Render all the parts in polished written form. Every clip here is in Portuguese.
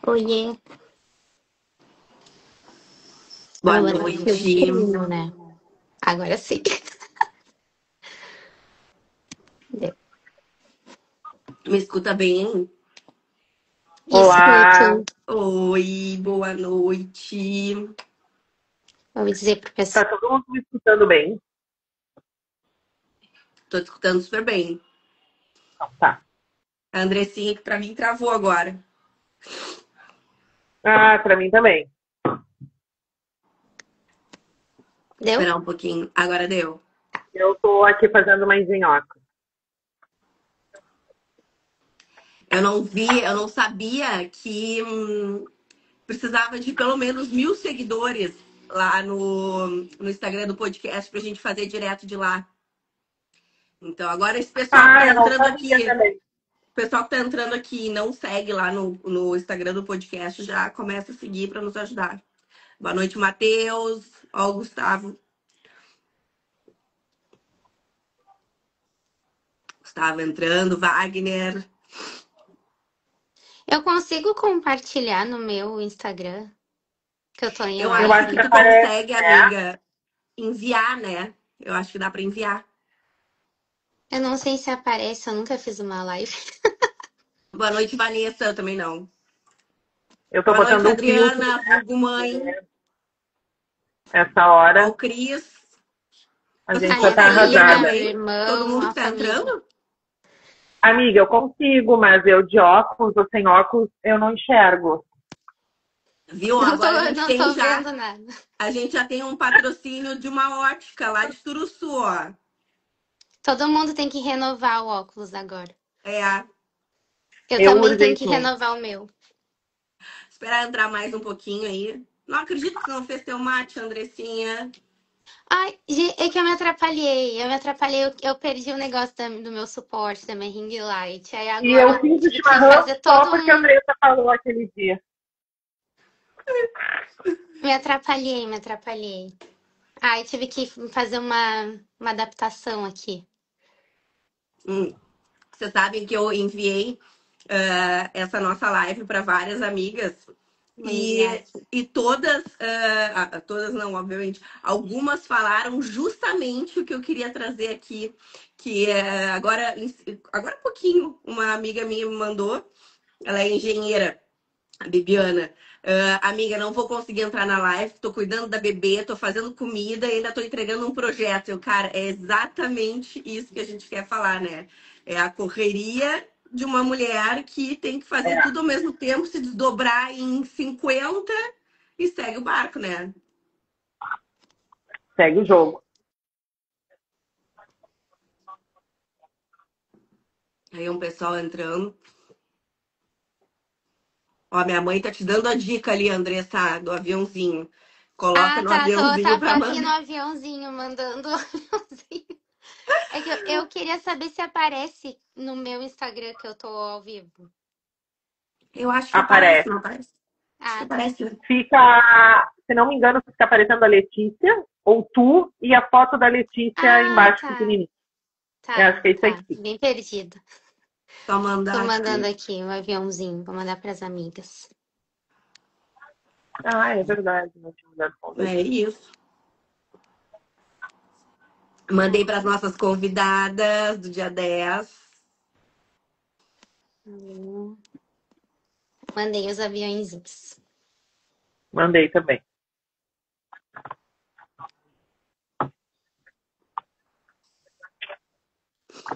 Oiê, Boa agora eu noite. treino, né? Agora sim. Deu. Me escuta bem? Olá, Escuto. Oi, boa noite. Vou dizer pro tá pessoal. todo mundo me escutando bem? Tô te escutando super bem. Tá. A Andressinha que pra mim travou agora. Ah, pra mim também. Deu? Esperar um pouquinho. Agora deu. Eu tô aqui fazendo uma engenhoca. Eu não sabia que precisava de pelo menos 1.000 seguidores lá no Instagram do podcast pra gente fazer direto de lá. Então, agora esse pessoal que Ah, tá eu não entrando sabia aqui, também. o pessoal que tá entrando aqui e não segue lá no Instagram do podcast já começa a seguir pra nos ajudar. Boa noite, Matheus. Ó, o Gustavo. Gustavo entrando, Wagner. Eu consigo compartilhar no meu Instagram que eu tô em Eu Eu acho acho que que live? tu aparece, consegue, né? amiga, enviar, né? Eu acho que dá pra enviar. Eu não sei se aparece, eu nunca fiz uma live. Boa noite, Vanessa. Eu também não. Eu tô Boa noite, botando um filtro, Adriana, vulgo mãe. essa Ó, o hora. Cris. A Vocês gente A já minha tá conseguem filha, meu arrasada. também? Todo irmão, mundo a que tá família. entrando? Amiga, eu consigo, mas eu de óculos ou sem óculos, eu não enxergo. Viu? Não tô, Agora a gente não tem tô já. vendo nada. A gente já tem um patrocínio de uma ótica lá de Turuçu, ó. Todo mundo tem que renovar o óculos agora. É. Eu Eu também tenho que urgentemente. renovar o meu. Esperar entrar mais um pouquinho aí. Não acredito que você não fez teu mate, Andressinha. Ai, é que eu me atrapalhei. Eu me atrapalhei, eu perdi o negócio do meu suporte, da minha ring light. Aí E agora eu eu fiz o tive que chimarrão fazer só todo porque a um. Andressa falou aquele dia. Me atrapalhei, me atrapalhei. Aí tive que fazer uma adaptação aqui. Hum. Vocês sabem que eu enviei essa nossa live para várias amigas Vou e, enviar. e todas, todas não, obviamente, algumas falaram justamente o que eu queria trazer aqui, que agora há pouquinho, uma amiga minha me mandou, ela é engenheira, a Bibiana. Amiga, não vou conseguir entrar na live, tô cuidando da bebê, tô fazendo comida e ainda tô entregando um projeto. Cara, é exatamente isso que a gente quer falar, né? É a correria de uma mulher que tem que fazer É, tudo ao mesmo tempo, se desdobrar em 50 e segue o barco, né? segue o jogo. Aí um pessoal entrando. Ó, minha mãe tá te dando a dica ali, Andressa, do aviãozinho. Coloca Ah, no tá. aviãozinho Tô pra aqui no mandar. aviãozinho, mandando o aviãozinho. É que eu queria saber se aparece no meu Instagram que eu tô ao vivo. Eu acho que aparece, Aparece. não aparece? Acho que Ah, tá. aparece, né? Fica, se não me engano, fica aparecendo a Letícia, ou tu, e a foto da Letícia Ah, embaixo tá. pequenininha. Eu Tá, acho que é isso aí tá. que fica. Bem perdido. Só Tô mandar mandando aqui. aqui o aviãozinho. Vou mandar pras amigas. Ah, é verdade, não tinha me dado conta É disso. isso. Mandei para as nossas convidadas do dia 10. Hum, Mandei os aviãozinhos. Mandei também.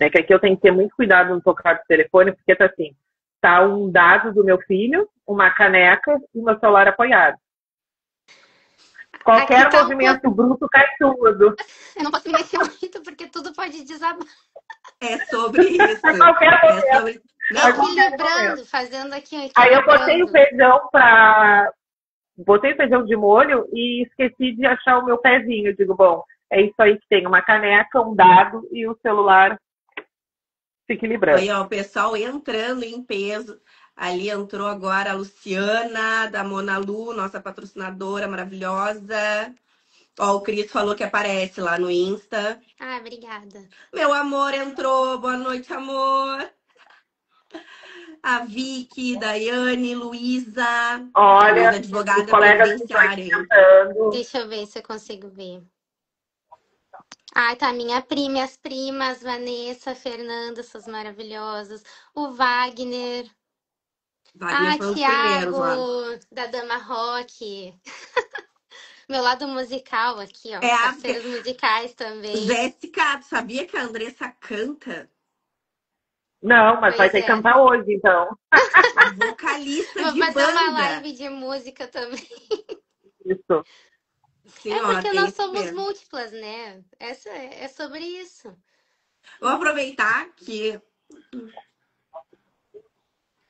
É que aqui eu tenho que ter muito cuidado no tocar do telefone, porque tá assim, tá um dado do meu filho, uma caneca e meu celular apoiado. Aqui Qualquer tá um pouco. movimento bruto cai tudo. Eu não posso me mexer muito porque tudo pode desabar. É sobre isso. A qualquer É momento. sobre. A Não, qualquer momento. Equilibrando, fazendo aqui um Aí eu botei o equilibrando. feijão para botei feijão de molho e esqueci de achar o meu pezinho. Eu digo, bom, é isso aí que tem, uma caneca, um dado e o celular se equilibrando. aí, ó, o pessoal entrando em peso. Ali entrou agora a Luciana, da Mona Lu, nossa patrocinadora maravilhosa. Ó, o Cris falou que aparece lá no Insta. Ah, obrigada. Meu amor entrou. Boa noite, amor. A Vicky, Daiane, Luísa. A Luísa Olha, é os advogada colegas que estão previdenciária, aqui hein? tentando. Deixa eu ver se eu consigo ver. Ah, tá, minha prima, minhas primas, Vanessa, Fernanda, essas maravilhosas. O Wagner. Wagner Ah, foi um dos primeiros Thiago, lá. da Dama Rock. Meu lado musical aqui, ó. Porque Parceiros musicais também. Jéssica, tu sabia que a Andressa canta? Não, mas vai Pois ter que é. cantar hoje, então. Vocalista Vou de fazer uma banda. live de música também. Isso. Sim, É ó, porque tem nós que somos ver. múltiplas, né? É sobre isso. Vou aproveitar que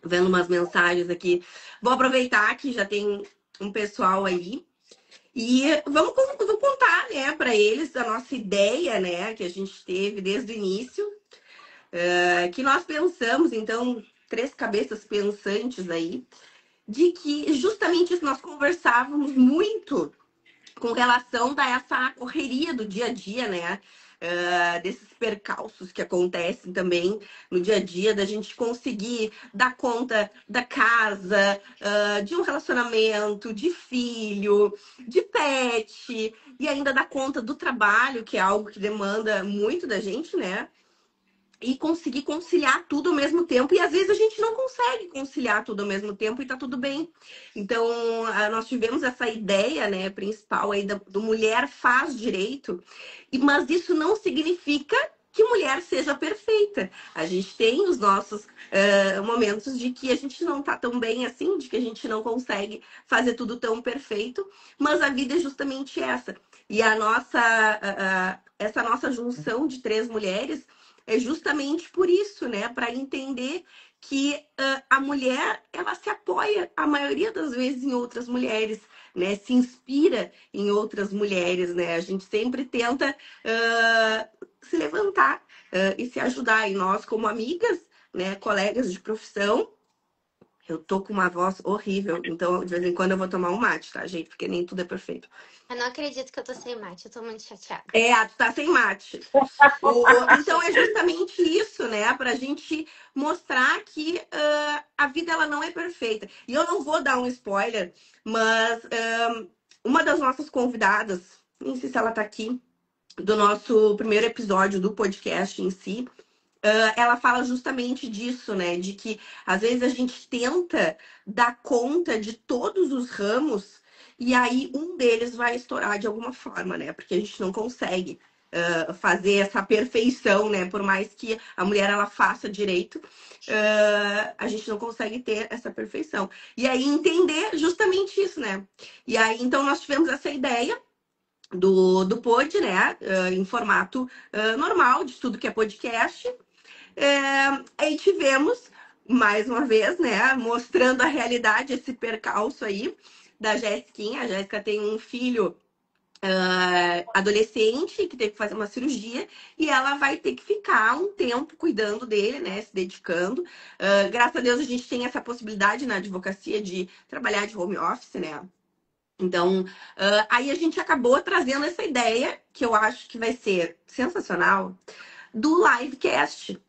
vendo umas mensagens aqui. Vou aproveitar que já tem um pessoal aí e vamos contar, né, para eles a nossa ideia, né, que a gente teve desde o início, que nós pensamos, então, três cabeças pensantes aí, de que justamente isso nós conversávamos muito com relação a essa correria do dia a dia, né? Desses percalços que acontecem também no dia a dia, da gente conseguir dar conta da casa, de um relacionamento, de filho, de pet, e ainda dar conta do trabalho, que é algo que demanda muito da gente, né? E conseguir conciliar tudo ao mesmo tempo. E às vezes a gente não consegue conciliar tudo ao mesmo tempo e tá tudo bem. Então, nós tivemos essa ideia, né, principal aí do mulher faz direito, mas isso não significa que mulher seja perfeita. A gente tem os nossos momentos de que a gente não tá tão bem assim, de que a gente não consegue fazer tudo tão perfeito, mas a vida é justamente essa. E essa nossa junção de três mulheres é justamente por isso, né? Para entender que a mulher ela se apoia a maioria das vezes em outras mulheres, né? Se inspira em outras mulheres, né? A gente sempre tenta se levantar e se ajudar. E nós, como amigas, né? Colegas de profissão, eu tô com uma voz horrível, então de vez em quando eu vou tomar um mate, tá, gente? Porque nem tudo é perfeito. Eu não acredito que eu tô sem mate, eu tô muito chateada. Tu tá sem mate. Então é justamente isso, né? Pra gente mostrar que a vida ela não é perfeita. E eu não vou dar um spoiler, mas uma das nossas convidadas, nem sei se ela tá aqui, do nosso primeiro episódio do podcast em si, ela fala justamente disso, né? De que às vezes a gente tenta dar conta de todos os ramos e aí um deles vai estourar de alguma forma, né? Porque a gente não consegue fazer essa perfeição, né? Por mais que a mulher ela faça direito, a gente não consegue ter essa perfeição. E aí entender justamente isso, né? E aí então nós tivemos essa ideia do pod, né? Em formato normal de tudo que é podcast. Aí tivemos, mais uma vez, né, mostrando a realidade, esse percalço aí da Jéssiquinha. A Jéssica tem um filho adolescente que teve que fazer uma cirurgia e ela vai ter que ficar um tempo cuidando dele, né, se dedicando. Graças a Deus a gente tem essa possibilidade na advocacia de trabalhar de home office, né? Então, aí a gente acabou trazendo essa ideia, que eu acho que vai ser sensacional, do livecast.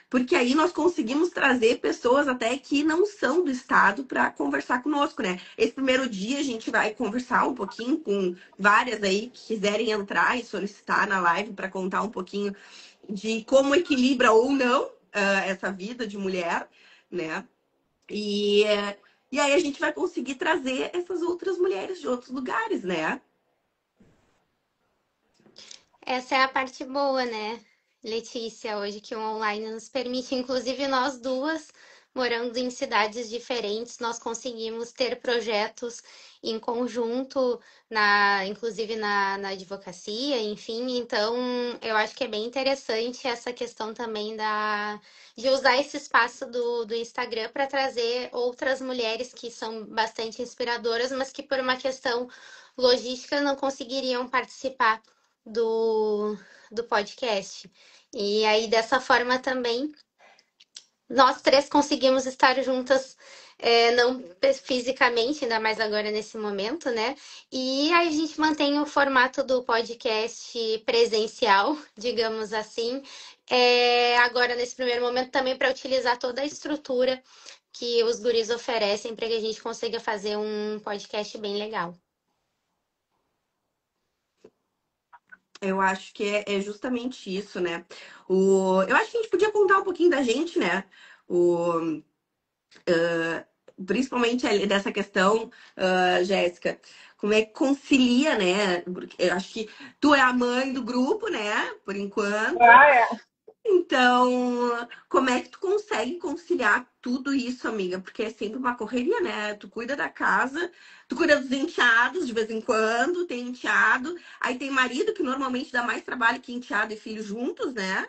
Porque aí nós conseguimos trazer pessoas até que não são do estado para conversar conosco, né? Esse primeiro dia a gente vai conversar um pouquinho com várias aí que quiserem entrar e solicitar na live para contar um pouquinho de como equilibra ou não essa vida de mulher, né? E, e aí a gente vai conseguir trazer essas outras mulheres de outros lugares, né? Essa é a parte boa, né, Letícia, hoje que o online nos permite, inclusive nós duas, morando em cidades diferentes, nós conseguimos ter projetos em conjunto, inclusive na advocacia, enfim. Então, eu acho que é bem interessante essa questão também de usar esse espaço do Instagram para trazer outras mulheres que são bastante inspiradoras, mas que por uma questão logística não conseguiriam participar do, do podcast. E aí, dessa forma também, nós três conseguimos estar juntas não fisicamente, ainda mais agora nesse momento, né? E aí a gente mantém o formato do podcast presencial, digamos assim, agora nesse primeiro momento também para utilizar toda a estrutura que os guris oferecem para que a gente consiga fazer um podcast bem legal. Eu acho que é justamente isso, né? Eu acho que a gente podia contar um pouquinho da gente, né? Principalmente ali dessa questão, Jéssica, como é que concilia, né? Porque eu acho que tu é a mãe do grupo, né? Por enquanto. Ah, é. Então, como é que tu consegue conciliar tudo isso, amiga? Porque é sempre uma correria, né? Tu cuida da casa, tu cuida dos enteados de vez em quando, tem enteado, aí tem marido que normalmente dá mais trabalho que enteado e filho juntos, né?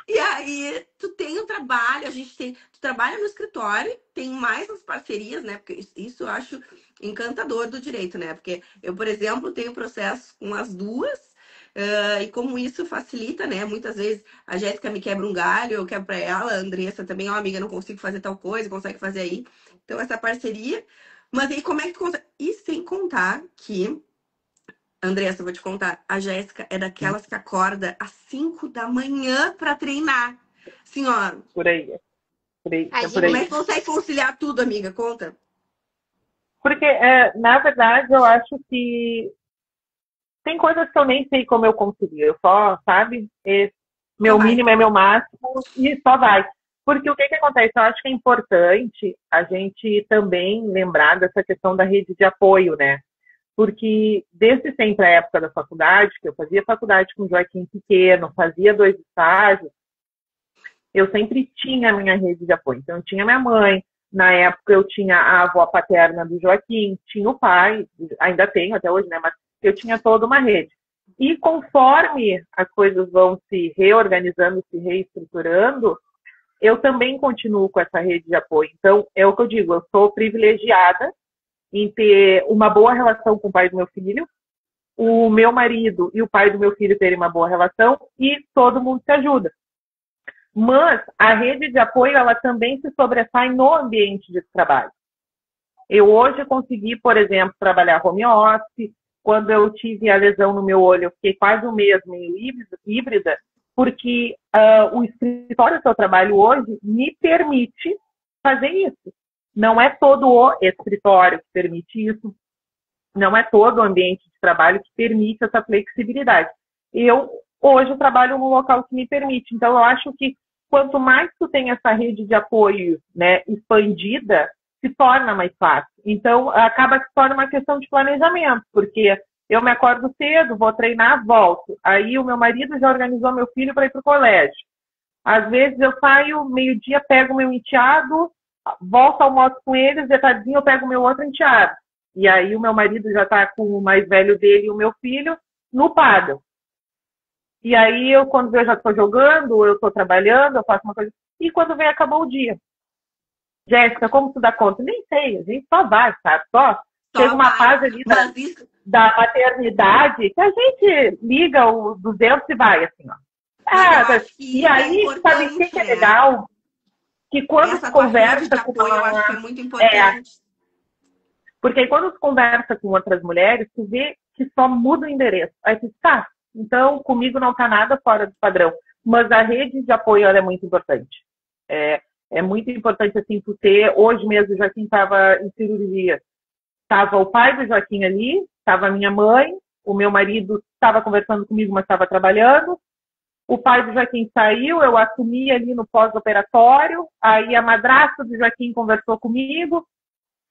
E aí, tu tem o trabalho, tu trabalha no escritório, tem mais as parcerias, né? Porque isso eu acho encantador do direito, né? Porque eu, por exemplo, tenho processo com as duas, e como isso facilita, né? Muitas vezes a Jéssica me quebra um galho, eu quebro pra ela, a Andressa também, ó, amiga, não consigo fazer tal coisa, consegue fazer aí. Então, essa parceria. Mas aí, como é que tu consegue? E sem contar que Andressa, eu vou te contar. A Jéssica é daquelas que acorda às 5 da manhã pra treinar. Assim, ó. Por aí, por aí, é por Como aí. é que consegue conciliar tudo, amiga? Conta. Porque, na verdade, eu acho que tem coisas que eu nem sei como eu consegui. Eu só, sabe? Só Meu vai. mínimo é meu máximo e só vai. Porque o que acontece? Eu acho que é importante a gente também lembrar dessa questão da rede de apoio, né? Porque desde sempre a época da faculdade, que eu fazia faculdade com Joaquim pequeno, fazia 2 estágios, eu sempre tinha a minha rede de apoio. Então, eu tinha minha mãe, na época eu tinha a avó paterna do Joaquim, tinha o pai, ainda tenho até hoje, né? Mas eu tinha toda uma rede. E conforme as coisas vão se reorganizando, se reestruturando, eu também continuo com essa rede de apoio. Então, é o que eu digo, eu sou privilegiada em ter uma boa relação com o pai do meu filho, o meu marido e o pai do meu filho terem uma boa relação e todo mundo se ajuda. Mas a rede de apoio, ela também se sobressai no ambiente de trabalho. Eu hoje consegui, por exemplo, trabalhar home office. Quando eu tive a lesão no meu olho, eu fiquei quase um mês meio híbrida, porque o escritório que eu trabalho hoje me permite fazer isso. Não é todo o escritório que permite isso, não é todo o ambiente de trabalho que permite essa flexibilidade. Eu hoje trabalho num local que me permite. Então, eu acho que quanto mais tu tem essa rede de apoio, né, expandida, se torna mais fácil. Então, acaba que se torna uma questão de planejamento, porque eu me acordo cedo, vou treinar, volto. Aí o meu marido já organizou meu filho para ir para o colégio. Às vezes eu saio meio-dia, pego meu enteado, volto, almoço com eles, de tardinho eu pego meu outro enteado. E aí o meu marido já está com o mais velho dele e o meu filho no paddle. E aí eu, quando eu já estou jogando, eu estou trabalhando, eu faço uma coisa. E quando vem, acabou o dia. Jéssica, como tu dá conta? Nem sei, a gente só vai, sabe? Só chega uma fase ali da maternidade que a gente liga o 200 e vai, assim, ó. E aí, sabe o que é legal? Que quando tu conversa com eu acho que é muito importante. Porque aí quando tu conversa com outras mulheres, tu vê que só muda o endereço. Aí tu tá, então comigo não tá nada fora do padrão. Mas a rede de apoio ela é muito importante. É muito importante, assim, tu ter... Hoje mesmo o Joaquim estava em cirurgia. Estava o pai do Joaquim ali, estava a minha mãe, o meu marido estava conversando comigo, mas estava trabalhando. O pai do Joaquim saiu, eu assumi ali no pós-operatório, aí a madrasta do Joaquim conversou comigo.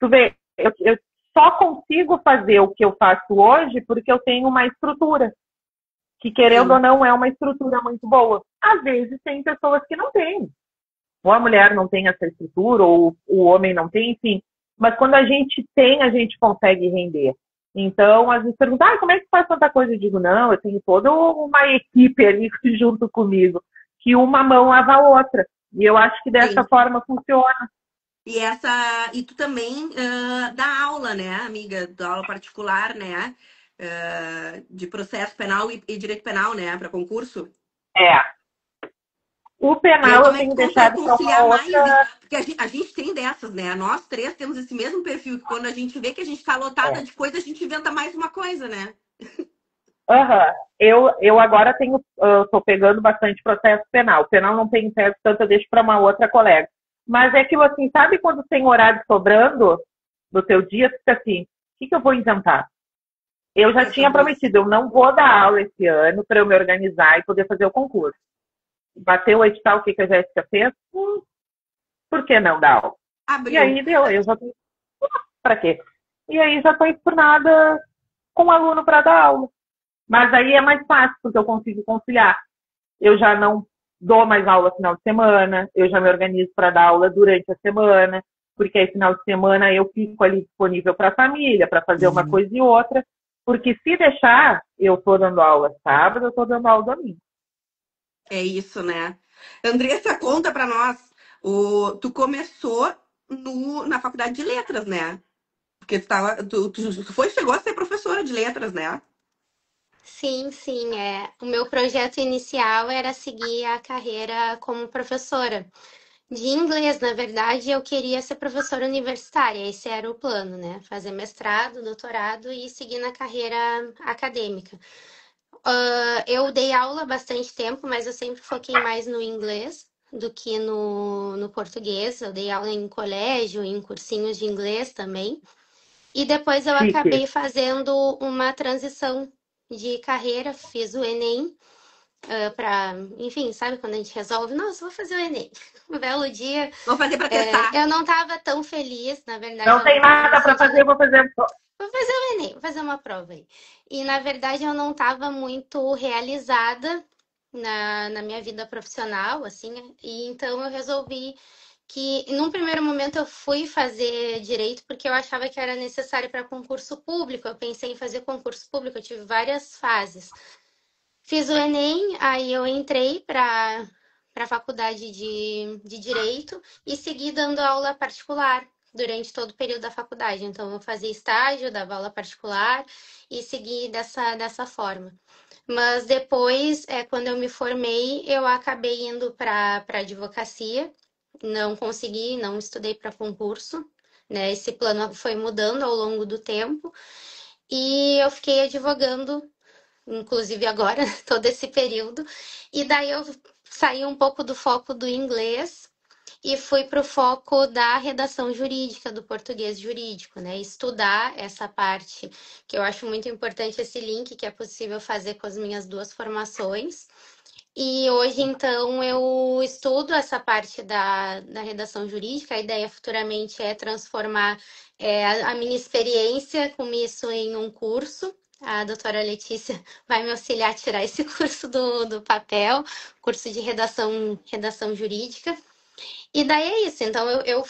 Tu vê, eu só consigo fazer o que eu faço hoje porque eu tenho uma estrutura, que querendo ou não é uma estrutura muito boa. Às vezes tem pessoas que não têm. Ou a mulher não tem essa estrutura, ou o homem não tem, enfim. Mas quando a gente tem, a gente consegue render. Então, às vezes perguntam, como é que faz tanta coisa? Eu digo, não, eu tenho toda uma equipe ali junto comigo, que uma mão lava a outra. E eu acho que dessa forma funciona. E tu também dá aula, né, amiga? Dá aula particular, né? De processo penal e direito penal, né? Para concurso. O E aí, penal eu como é que tenho tu consegue deixado para uma conciliar mais? outra. Porque a gente tem dessas, né? Nós três temos esse mesmo perfil, que quando a gente vê que a gente tá lotada É. de coisa, a gente inventa mais uma coisa, né? Aham. Eu agora tenho, estou pegando bastante processo penal. Penal não tem peso, tanto eu deixo para uma outra colega. Mas é que, assim, sabe quando tem horário sobrando no teu dia, tu fica assim, o que eu vou inventar? Eu já É tinha sobre isso. prometido, eu não vou dar aula esse ano para eu me organizar e poder fazer o concurso. Bateu o edital, o que a Jéssica fez? Por que não dar aula? E Abriu. aí deu, eu já estou, para quê? E aí já estou enfurnada com o aluno para dar aula. Mas aí é mais fácil, porque eu consigo conciliar. Eu já não dou mais aula final de semana, eu já me organizo para dar aula durante a semana, porque aí final de semana eu fico ali disponível para a família, para fazer uma Uhum. coisa e outra. Porque se deixar, eu estou dando aula sábado, eu estou dando aula domingo. É isso, né? Andressa, conta pra nós. Tu começou na faculdade de letras, né? Porque chegou a ser professora de letras, né? Sim, sim, é. O meu projeto inicial era seguir a carreira como professora. De inglês, na verdade, eu queria ser professora universitária, esse era o plano, né? Fazer mestrado, doutorado e seguir na carreira acadêmica. Eu dei aula há bastante tempo, mas eu sempre foquei mais no inglês do que no português. Eu dei aula em colégio, em cursinhos de inglês também. E depois eu Chique. acabei fazendo uma transição de carreira, fiz o Enem, para, enfim, sabe quando a gente resolve, nossa, vou fazer o Enem. Um belo dia, Vou fazer pra testar. eu não estava tão feliz, na verdade, Não eu não tem estava me nada para fazer, sentindo. vou fazer. Vou fazer o Enem, vou fazer uma prova aí. E na verdade eu não estava muito realizada na minha vida profissional, assim, e então eu resolvi que, num primeiro momento, eu fui fazer direito porque eu achava que era necessário para concurso público. Eu pensei em fazer concurso público, eu tive várias fases. Fiz o Enem, aí eu entrei para a faculdade de Direito e segui dando aula particular durante todo o período da faculdade. Então, eu fazia estágio, dava aula particular e segui dessa forma. Mas depois, quando eu me formei, eu acabei indo para advocacia. Não consegui, não estudei para concurso, né? Esse plano foi mudando ao longo do tempo e eu fiquei advogando inclusive agora, todo esse período. E daí eu saí um pouco do foco do inglês e fui para o foco da redação jurídica, do português jurídico, né? Estudar essa parte, que eu acho muito importante esse link que é possível fazer com as minhas duas formações. E hoje, então, eu estudo essa parte da redação jurídica. A ideia futuramente é transformar a minha experiência com isso em um curso. A doutora Letícia vai me auxiliar a tirar esse curso do papel, curso de redação jurídica. E daí é isso. Então, eu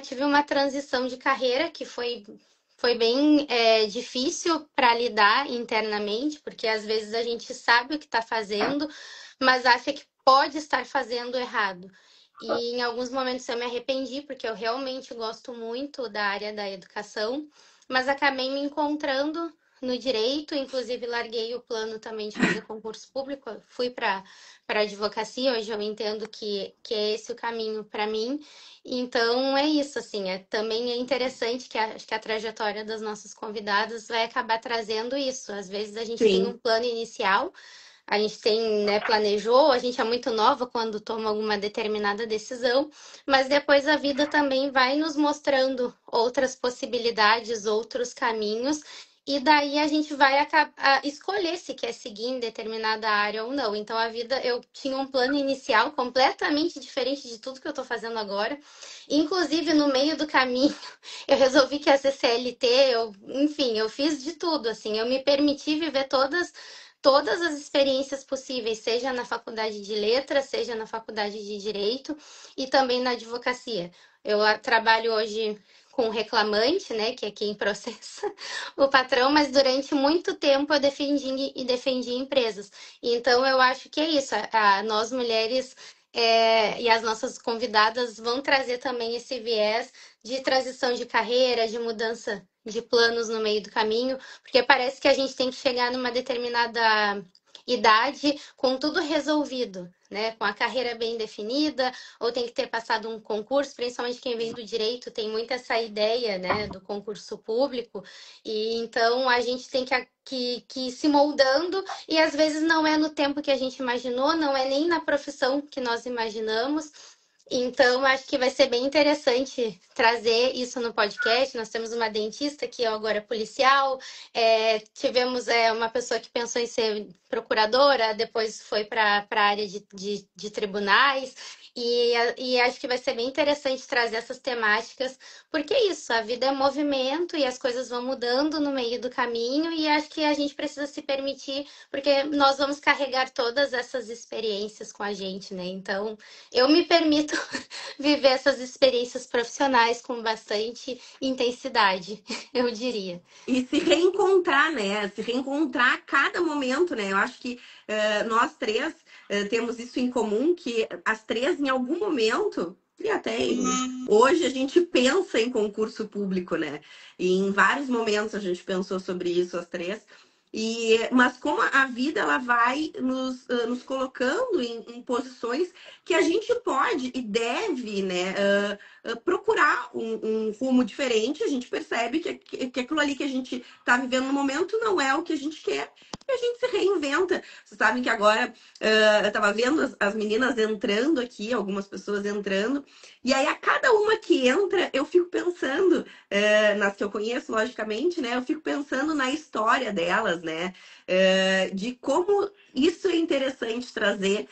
tive uma transição de carreira que foi bem difícil para lidar internamente, porque às vezes a gente sabe o que está fazendo, mas acha que pode estar fazendo errado. E em alguns momentos eu me arrependi, porque eu realmente gosto muito da área da educação, mas acabei me encontrando no direito, inclusive larguei o plano também de fazer concurso público, fui para advocacia, hoje eu entendo que é esse o caminho para mim. Então é isso, assim, também é interessante que acho que a trajetória das nossas convidadas vai acabar trazendo isso. Às vezes a gente tem um Sim. plano inicial, a gente tem, né, planejou, a gente é muito nova quando toma alguma determinada decisão, mas depois a vida também vai nos mostrando outras possibilidades, outros caminhos, e daí a gente vai escolher se quer seguir em determinada área ou não. Então a vida, eu tinha um plano inicial completamente diferente de tudo que eu estou fazendo agora. Inclusive, no meio do caminho, eu resolvi que ia ser CLT, enfim, eu fiz de tudo, assim, eu me permiti viver todas as experiências possíveis, seja na faculdade de letras, seja na faculdade de direito e também na advocacia. Eu trabalho hoje com reclamante, né, que é quem processa o patrão, mas durante muito tempo eu defendi empresas. Então eu acho que é isso, nós mulheres e as nossas convidadas vão trazer também esse viés de transição de carreira, de mudança de planos no meio do caminho, porque parece que a gente tem que chegar numa determinada idade com tudo resolvido, né? Com a carreira bem definida, ou tem que ter passado um concurso, principalmente quem vem do direito tem muito essa ideia, né, do concurso público, e então a gente tem que ir se moldando, e às vezes não é no tempo que a gente imaginou, não é nem na profissão que nós imaginamos. Então, acho que vai ser bem interessante trazer isso no podcast. Nós temos uma dentista que agora é policial, tivemos uma pessoa que pensou em ser procuradora, depois foi para a área de tribunais, e acho que vai ser bem interessante trazer essas temáticas, porque é isso, a vida é movimento e as coisas vão mudando no meio do caminho, e acho que a gente precisa se permitir, porque nós vamos carregar todas essas experiências com a gente, né? Então, eu me permito viver essas experiências profissionais com bastante intensidade, eu diria. E se reencontrar, né? Se reencontrar a cada momento, né? Eu acho que nós três temos isso em comum, que as três, em algum momento, e até hoje, a gente pensa em concurso público, né? E em vários momentos a gente pensou sobre isso, as três. Mas como a vida ela vai nos colocando em posições que a gente pode e deve, né, procurar um rumo diferente, a gente percebe que aquilo ali que a gente está vivendo no momento não é o que a gente quer, e a gente se reinventa. Vocês sabem que agora eu estava vendo as meninas entrando aqui, algumas pessoas entrando, e aí a cada uma que entra, eu fico pensando, nas que eu conheço, logicamente, né? Eu fico pensando na história delas, né? De como isso é interessante trazer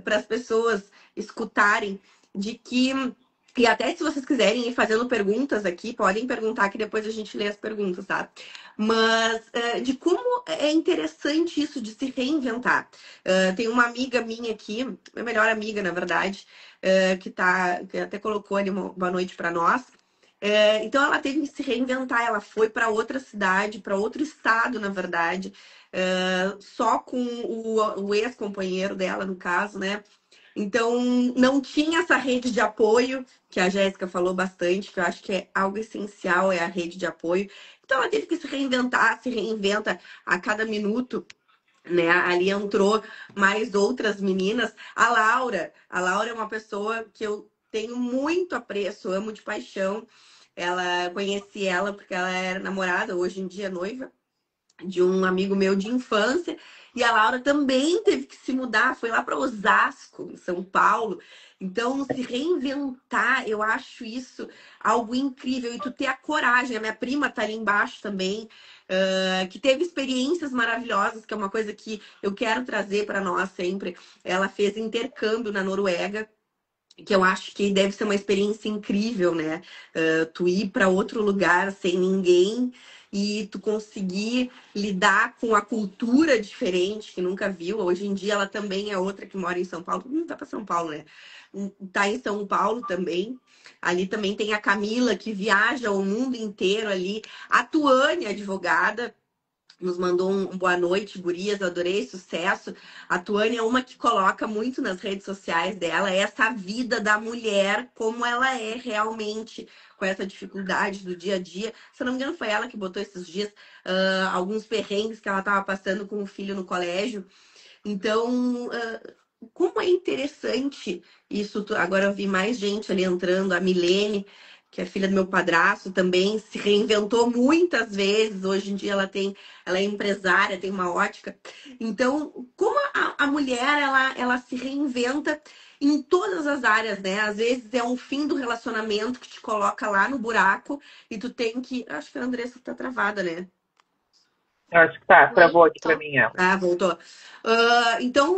para as pessoas escutarem, de que. E até se vocês quiserem ir fazendo perguntas aqui, podem perguntar que depois a gente lê as perguntas, tá? Mas de como é interessante isso de se reinventar. Tem uma amiga minha aqui, minha melhor amiga, na verdade, que até colocou ali uma boa noite para nós. Então ela teve que se reinventar, ela foi para outra cidade, para outro estado, na verdade, só com o ex-companheiro dela, no caso, né? Então não tinha essa rede de apoio, que a Jéssica falou bastante, que eu acho que é algo essencial, é a rede de apoio. Então ela teve que se reinventar, se reinventa a cada minuto. Né? Ali entrou mais outras meninas. A Laura é uma pessoa que eu tenho muito apreço, amo de paixão. Conheci ela porque ela era namorada, hoje em dia noiva, de um amigo meu de infância. E a Laura também teve que se mudar, foi lá para Osasco, em São Paulo. Então, se reinventar, eu acho isso algo incrível. E tu ter a coragem, a minha prima tá ali embaixo também, que teve experiências maravilhosas, que é uma coisa que eu quero trazer para nós sempre. Ela fez intercâmbio na Noruega, que eu acho que deve ser uma experiência incrível, né? Tu ir para outro lugar sem ninguém e tu conseguir lidar com a cultura diferente que nunca viu. Hoje em dia ela também é outra que mora em São Paulo. Não vai para São Paulo, né? Tá em São Paulo também. Ali também tem a Camila, que viaja o mundo inteiro ali. A Tuane, advogada, nos mandou um boa noite, gurias, adorei, sucesso. A Tuane é uma que coloca muito nas redes sociais dela essa vida da mulher, como ela é realmente, com essa dificuldade do dia a dia. Se eu não me engano, foi ela que botou esses dias alguns perrengues que ela estava passando com o filho no colégio. Então, como é interessante isso. Agora eu vi mais gente ali entrando, a Milene, que é filha do meu padrasto, também se reinventou muitas vezes. Hoje em dia ela é empresária, tem uma ótica. Então, como a mulher ela se reinventa em todas as áreas, né? Às vezes é um fim do relacionamento que te coloca lá no buraco e tu tem que. Acho que a Andressa tá travada, né? Eu acho que tá, travou aqui Tô. para mim ela. Voltou. Então,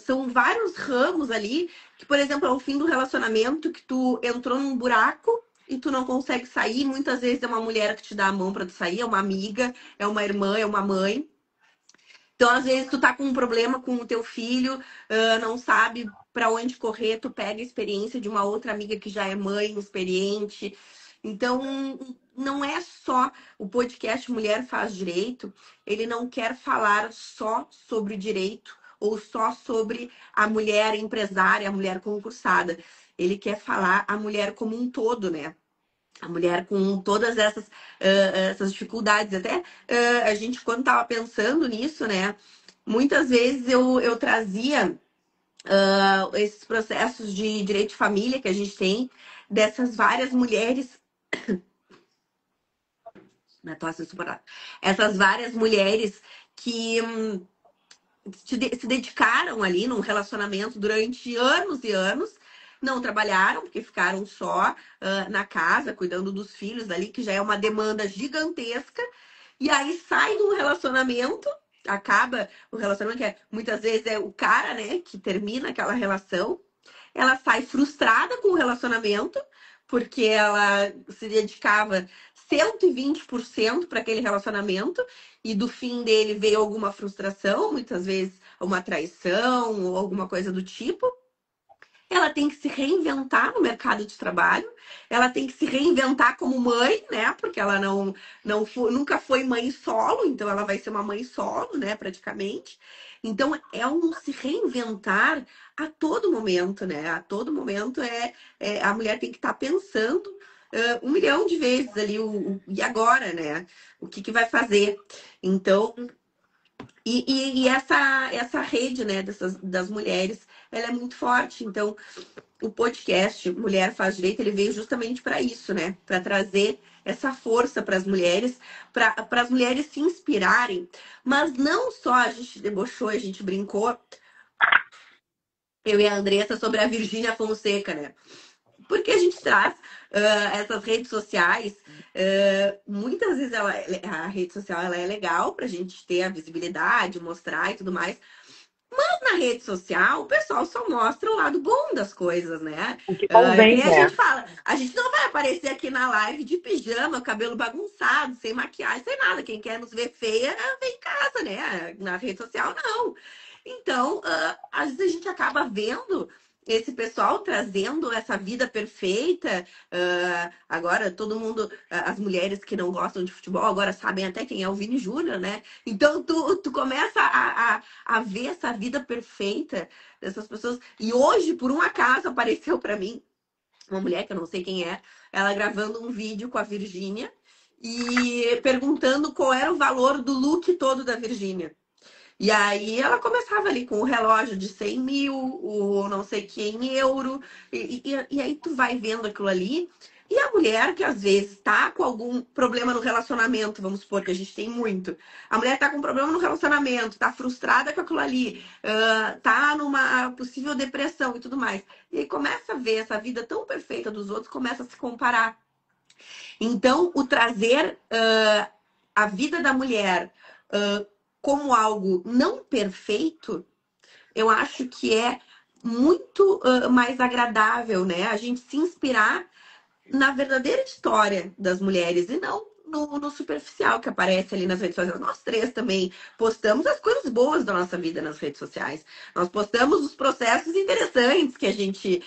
são vários ramos ali, que, por exemplo, é o fim do relacionamento, que tu entrou num buraco e tu não consegue sair. Muitas vezes é uma mulher que te dá a mão para tu sair, é uma amiga, é uma irmã, é uma mãe. Então, às vezes, tu tá com um problema com o teu filho, não sabe para onde correr, tu pega a experiência de uma outra amiga que já é mãe, experiente. Então, não é só o podcast Mulher Faz Direito, ele não quer falar só sobre direito ou só sobre a mulher empresária, a mulher concursada. Ele quer falar a mulher como um todo, né? A mulher com todas essas dificuldades. Até a gente, quando estava pensando nisso, né? muitas vezes eu trazia esses processos de direito de família que a gente tem, dessas várias mulheres. Minha tosse é insuportável. Essas várias mulheres que se dedicaram ali num relacionamento durante anos e anos, não trabalharam, porque ficaram só na casa, cuidando dos filhos ali, que já é uma demanda gigantesca, e aí sai de um relacionamento, acaba o relacionamento, que muitas vezes é o cara, né, que termina aquela relação, ela sai frustrada com o relacionamento, porque ela se dedicava 120% para aquele relacionamento, e do fim dele veio alguma frustração, muitas vezes uma traição ou alguma coisa do tipo. Ela tem que se reinventar no mercado de trabalho, ela tem que se reinventar como mãe, né? Porque ela nunca foi mãe solo, então ela vai ser uma mãe solo, né? Praticamente. Então é um se reinventar a todo momento, né? A todo momento a mulher tem que estar pensando 1 milhão de vezes ali e agora, né? O que vai fazer? Então e essa rede, né, das mulheres, ela é muito forte. Então, o podcast Mulher Faz Direito, ele veio justamente para isso, né? Para trazer essa força para as mulheres se inspirarem. Mas não só a gente debochou, a gente brincou, eu e a Andressa, sobre a Virgínia Fonseca, né? Porque a gente traz essas redes sociais, muitas vezes a rede social ela é legal para a gente ter a visibilidade, mostrar e tudo mais. Mas na rede social, o pessoal só mostra o lado bom das coisas, né? O que Que convém, nem a né? gente fala, a gente não vai aparecer aqui na live de pijama, cabelo bagunçado, sem maquiagem, sem nada. Quem quer nos ver feia, vem em casa, né? Na rede social, não. Então, às vezes a gente acaba vendo esse pessoal trazendo essa vida perfeita. Agora, todo mundo, as mulheres que não gostam de futebol, agora sabem até quem é o Vini Júnior, né? Então, tu começa a ver essa vida perfeita dessas pessoas. E hoje, por um acaso, apareceu para mim uma mulher que eu não sei quem é, ela gravando um vídeo com a Virgínia e perguntando qual era o valor do look todo da Virgínia. E aí ela começava ali com o relógio de 100 mil, o não sei que em euro, e aí tu vai vendo aquilo ali. E a mulher que às vezes tá com algum problema no relacionamento, vamos supor que a gente tem muito. A mulher tá com um problema no relacionamento, tá frustrada com aquilo ali, tá numa possível depressão e tudo mais. E aí começa a ver essa vida tão perfeita dos outros, começa a se comparar. Então, o trazer a vida da mulher como algo não perfeito, eu acho que é muito mais agradável, né? A gente se inspirar na verdadeira história das mulheres e não no superficial que aparece ali nas redes sociais. Nós três também postamos as coisas boas da nossa vida nas redes sociais. Nós postamos os processos interessantes que a gente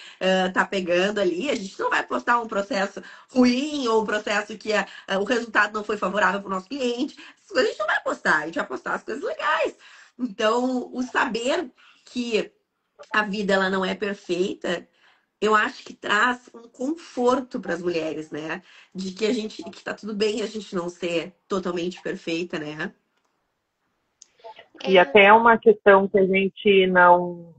tá pegando ali. A gente não vai postar um processo ruim ou um processo que o resultado não foi favorável para o nosso cliente. Essas coisas a gente não vai postar, a gente vai postar as coisas legais. Então, o saber que a vida ela não é perfeita, eu acho que traz um conforto para as mulheres, né? De que tá tudo bem a gente não ser totalmente perfeita, né? E até uma questão que a gente não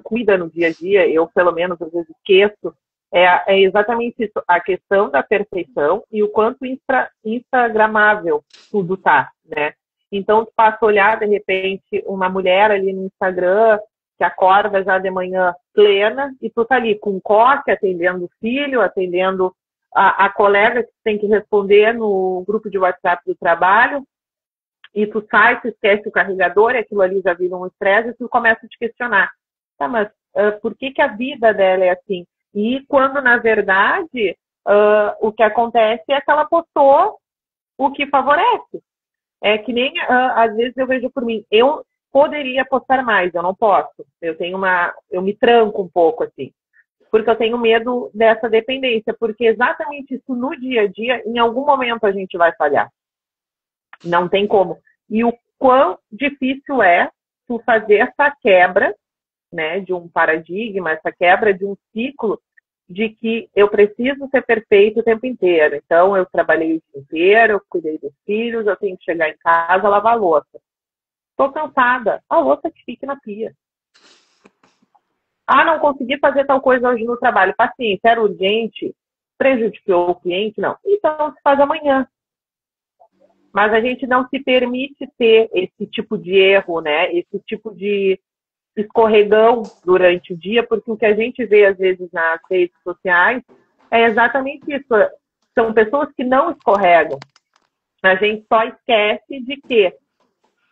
cuida no dia a dia, eu pelo menos às vezes esqueço, é exatamente isso, a questão da perfeição e o quanto instagramável tudo tá, né? Então, tu passa a olhar, de repente, uma mulher ali no Instagram que acorda já de manhã plena e tu tá ali com coque, atendendo o filho, atendendo a colega que tem que responder no grupo de WhatsApp do trabalho, e tu sai, tu esquece o carregador, e aquilo ali já vira um estresse, e tu começa a te questionar. Tá, mas por que a vida dela é assim? E quando, na verdade, o que acontece é que ela postou o que favorece. É que nem, às vezes, eu vejo por mim, eu poderia postar mais, eu não posso. Eu me tranco um pouco, assim. Porque eu tenho medo dessa dependência. Porque exatamente isso no dia a dia, em algum momento a gente vai falhar. Não tem como. E o quão difícil é tu fazer essa quebra, né, de um paradigma, essa quebra de um ciclo de que eu preciso ser perfeito o tempo inteiro. Então, eu trabalhei o dia inteiro, eu cuidei dos filhos, eu tenho que chegar em casa, lavar a louça. Tô cansada. A louça que fique na pia. Ah, não consegui fazer tal coisa hoje no trabalho. Paciência, era urgente, prejudicou o cliente? Não. Então se faz amanhã. Mas a gente não se permite ter esse tipo de erro, né? Esse tipo de escorregão durante o dia, porque o que a gente vê às vezes nas redes sociais é exatamente isso. São pessoas que não escorregam. A gente só esquece de que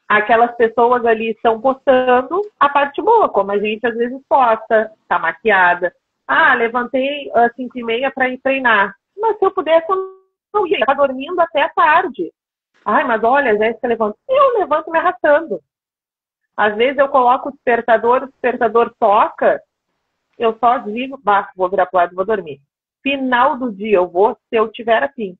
aquelas pessoas ali estão postando a parte boa, como a gente às vezes posta, tá maquiada. Ah, levantei às 5h30 para ir treinar. Mas se eu pudesse, eu não ia. Tá dormindo até tarde. Ai, mas olha, a Jéssica levanta. Eu levanto me arrastando. Às vezes eu coloco o despertador toca, eu só desligo, vou virar pro lado e vou dormir. Final do dia eu vou, se eu tiver assim.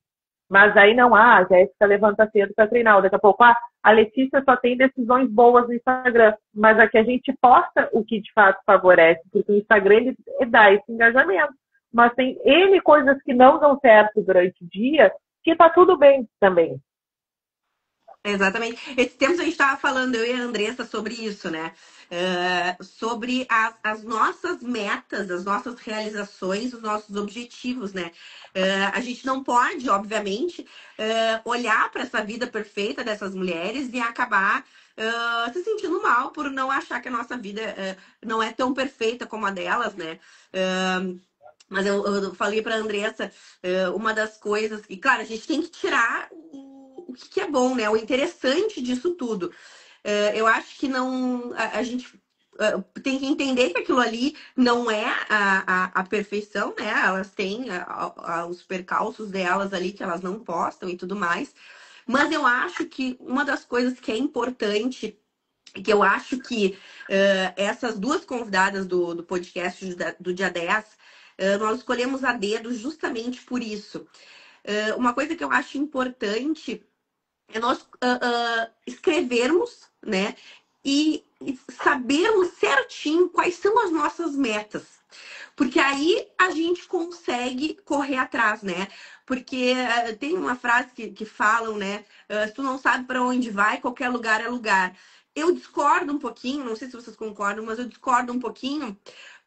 Mas aí não, a Jéssica levanta cedo para treinar. Daqui a pouco, a Letícia só tem decisões boas no Instagram. Mas aqui a gente posta o que de fato favorece, porque o Instagram ele dá esse engajamento. Mas tem N coisas que não dão certo durante o dia, que tá tudo bem também. Exatamente. Esses tempos a gente estava falando, eu e a Andressa, sobre isso, né? Sobre as nossas metas, as nossas realizações, os nossos objetivos, né? A gente não pode, obviamente, olhar para essa vida perfeita dessas mulheres e acabar se sentindo mal por não achar que a nossa vida não é tão perfeita como a delas, né? Mas eu falei para a Andressa, uma das coisas, e claro, a gente tem que tirar o que é bom, né? O interessante disso tudo. Eu acho que não. A gente tem que entender que aquilo ali não é a perfeição, né? Elas têm os percalços delas ali que elas não postam e tudo mais. Mas eu acho que uma das coisas que é importante, que eu acho que essas duas convidadas do podcast do dia 10, nós escolhemos a dedo justamente por isso. Uma coisa que eu acho importante é nós escrevermos, né? E sabermos certinho quais são as nossas metas. Porque aí a gente consegue correr atrás, né? Porque tem uma frase que falam, né? Se tu não sabe para onde vai, qualquer lugar é lugar. Eu discordo um pouquinho, não sei se vocês concordam, mas eu discordo um pouquinho,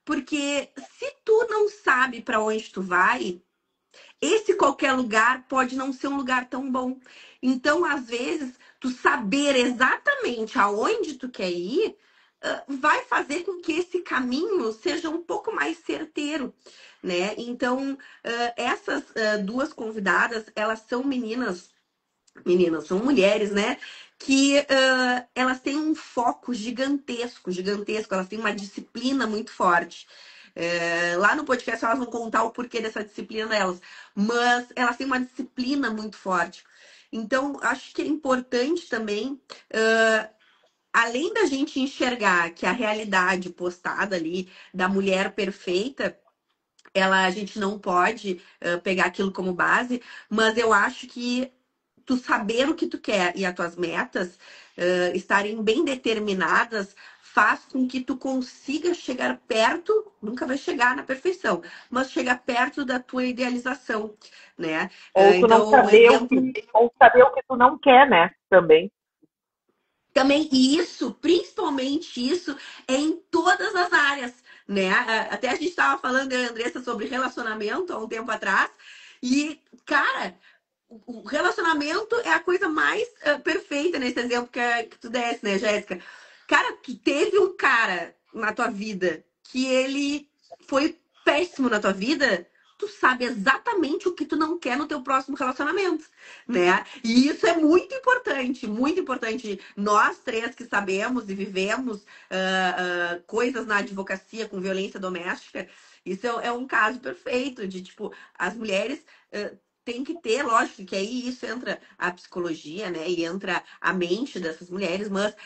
porque se tu não sabe para onde tu vai, esse qualquer lugar pode não ser um lugar tão bom. Então, às vezes, tu saber exatamente aonde tu quer ir, vai fazer com que esse caminho seja um pouco mais certeiro, né? Então, essas duas convidadas, elas são meninas, são mulheres, né? Que elas têm um foco gigantesco, gigantesco, elas têm uma disciplina muito forte. Lá no podcast elas vão contar o porquê dessa disciplina delas, mas elas têm uma disciplina muito forte. Então, acho que é importante também, além da gente enxergar que a realidade postada ali da mulher perfeita, a gente não pode pegar aquilo como base, mas eu acho que tu saber o que tu quer e as tuas metas estarem bem determinadas faz com que tu consiga chegar perto, nunca vai chegar na perfeição, mas chegar perto da tua idealização, né? Ou tu não Então, um saber exemplo ou saber o que tu não quer, né? Também. também, e isso, principalmente isso, é em todas as áreas, né? Até a gente estava falando, eu e a Andressa, sobre relacionamento há um tempo atrás, e, cara, o relacionamento é a coisa mais perfeita nesse exemplo que tu desse, né, Jéssica? Cara, tu teve um cara na tua vida que ele foi péssimo na tua vida, tu sabe exatamente o que tu não quer no teu próximo relacionamento, né? E isso é muito importante, muito importante. Nós três que sabemos e vivemos coisas na advocacia com violência doméstica, isso é um caso perfeito de, tipo, as mulheres tem que ter, lógico que aí isso entra a psicologia, né? E entra a mente dessas mulheres, mas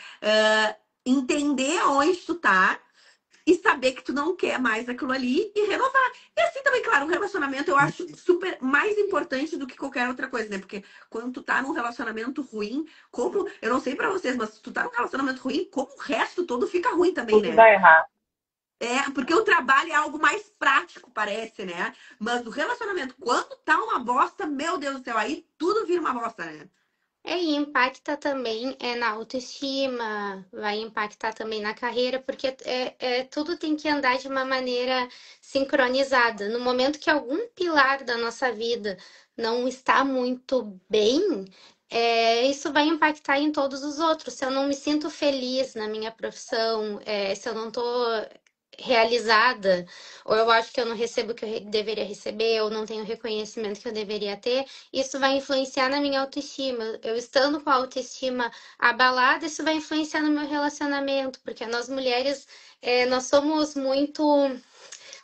entender aonde tu tá e saber que tu não quer mais aquilo ali e renovar. E assim também, claro, um relacionamento eu acho super mais importante do que qualquer outra coisa, né? Porque quando tu tá num relacionamento ruim, como, eu não sei pra vocês, mas se tu tá num relacionamento ruim, como o resto todo fica ruim também, Tudo né? dá errado. Porque o trabalho é algo mais prático, parece, né? Mas o relacionamento, quando tá uma bosta, meu Deus do céu, aí tudo vira uma bosta, né? E impacta também na autoestima, vai impactar também na carreira, porque tudo tem que andar de uma maneira sincronizada. No momento que algum pilar da nossa vida não está muito bem, isso vai impactar em todos os outros. Se eu não me sinto feliz na minha profissão, se eu não estou realizada, ou eu acho que eu não recebo o que eu deveria receber, ou não tenho o reconhecimento que eu deveria ter, isso vai influenciar na minha autoestima. Eu estando com a autoestima abalada, isso vai influenciar no meu relacionamento, porque nós mulheres, nós somos muito.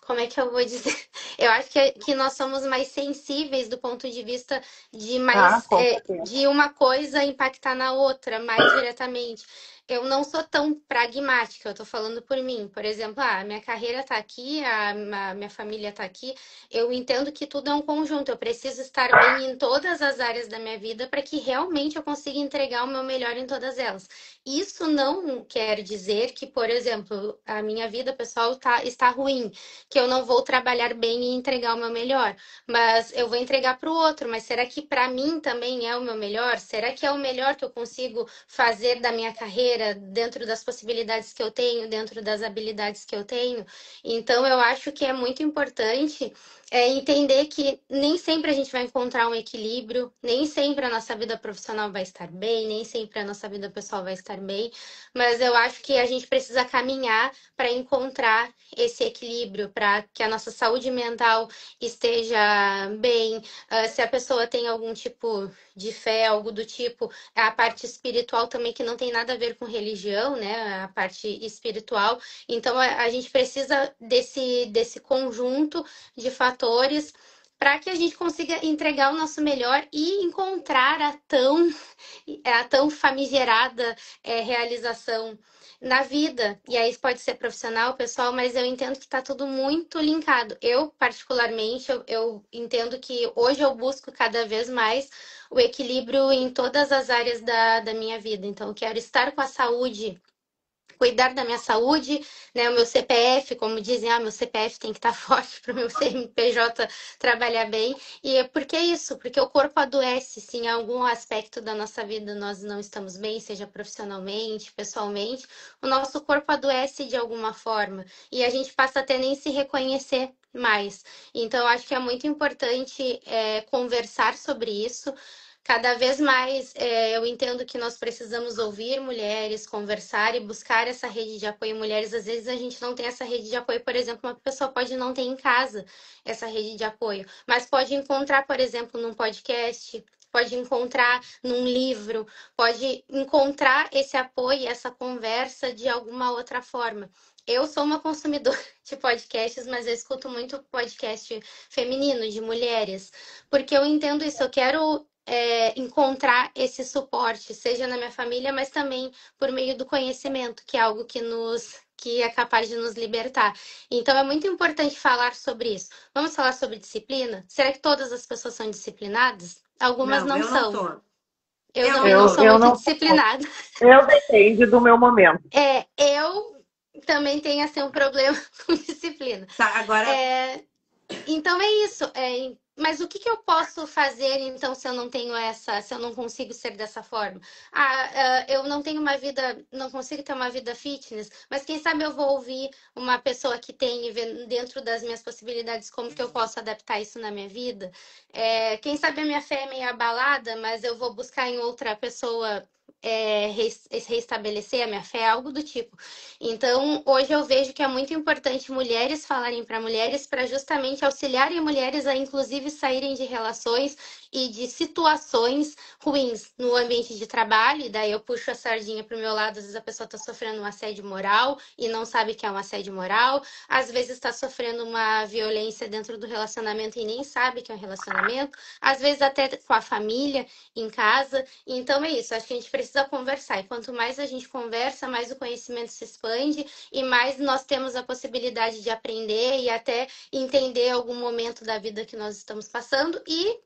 Como é que eu vou dizer? Eu acho que nós somos mais sensíveis do ponto de vista de mais Com certeza. de uma coisa impactar na outra mais diretamente. Eu não sou tão pragmática, eu tô falando por mim. Por exemplo, a minha carreira tá aqui, a minha família tá aqui. Eu entendo que tudo é um conjunto. Eu preciso estar bem em todas as áreas da minha vida para que realmente eu consiga entregar o meu melhor em todas elas. Isso não quer dizer que, por exemplo, a minha vida pessoal está ruim, que eu não vou trabalhar bem e entregar o meu melhor, mas eu vou entregar para o outro. Mas será que para mim também é o meu melhor? Será que é o melhor que eu consigo fazer da minha carreira, dentro das possibilidades que eu tenho, dentro das habilidades que eu tenho? Então, eu acho que é muito importante entender que nem sempre a gente vai encontrar um equilíbrio, nem sempre a nossa vida profissional vai estar bem, nem sempre a nossa vida pessoal vai estar bem, mas eu acho que a gente precisa caminhar para encontrar esse equilíbrio, para que a nossa saúde mental esteja bem. Se a pessoa tem algum tipo de fé, algo do tipo, a parte espiritual também, que não tem nada a ver com religião, né? A parte espiritual. Então, a gente precisa desse conjunto de fatores para que a gente consiga entregar o nosso melhor e encontrar a tão famigerada realização na vida. E aí pode ser profissional, pessoal, mas eu entendo que está tudo muito linkado. Eu, particularmente, eu entendo que hoje eu busco cada vez mais o equilíbrio em todas as áreas da minha vida. Então, eu quero estar com a saúde, cuidar da minha saúde, né? O meu CPF, como dizem, meu CPF tem que estar forte para o meu CNPJ trabalhar bem. E por que isso? Porque o corpo adoece, se em algum aspecto da nossa vida nós não estamos bem, seja profissionalmente, pessoalmente, o nosso corpo adoece de alguma forma e a gente passa até nem se reconhecer mais. Então, acho que é muito importante conversar sobre isso. Cada vez mais eu entendo que nós precisamos ouvir mulheres, conversar e buscar essa rede de apoio. Mulheres, às vezes a gente não tem essa rede de apoio, por exemplo, uma pessoa pode não ter em casa essa rede de apoio, mas pode encontrar, por exemplo, num podcast, pode encontrar num livro, pode encontrar esse apoio, essa conversa de alguma outra forma. Eu sou uma consumidora de podcasts, mas eu escuto muito podcast feminino, de mulheres, porque eu entendo isso, eu quero encontrar esse suporte, seja na minha família, mas também por meio do conhecimento, que é algo que é capaz de nos libertar. Então é muito importante falar sobre isso. Vamos falar sobre disciplina? Será que todas as pessoas são disciplinadas? Algumas Não, não eu não são. tô. Eu Eu também não não tô. sou Eu muito não. disciplinada. Eu depende do meu momento. Eu também tenho assim um problema com disciplina. Tá, agora. Então é isso. Mas o que eu posso fazer então se eu não tenho se eu não consigo ser dessa forma? Eu não tenho uma vida, não consigo ter uma vida fitness, mas quem sabe eu vou ouvir uma pessoa que tem e ver dentro das minhas possibilidades como que eu posso adaptar isso na minha vida. Quem sabe a minha fé é meio abalada, mas eu vou buscar em outra pessoa reestabelecer a minha fé, algo do tipo. Então, hoje eu vejo que é muito importante mulheres falarem para mulheres para justamente auxiliarem mulheres a, inclusive, saírem de relações e de situações ruins no ambiente de trabalho. E daí eu puxo a sardinha para o meu lado. Às vezes a pessoa está sofrendo um assédio moral e não sabe que é um assédio moral. Às vezes está sofrendo uma violência dentro do relacionamento e nem sabe que é um relacionamento. Às vezes até com a família, em casa. Então é isso, acho que a gente precisa conversar. E quanto mais a gente conversa, mais o conhecimento se expande e mais nós temos a possibilidade de aprender e até entender algum momento da vida que nós estamos passando. E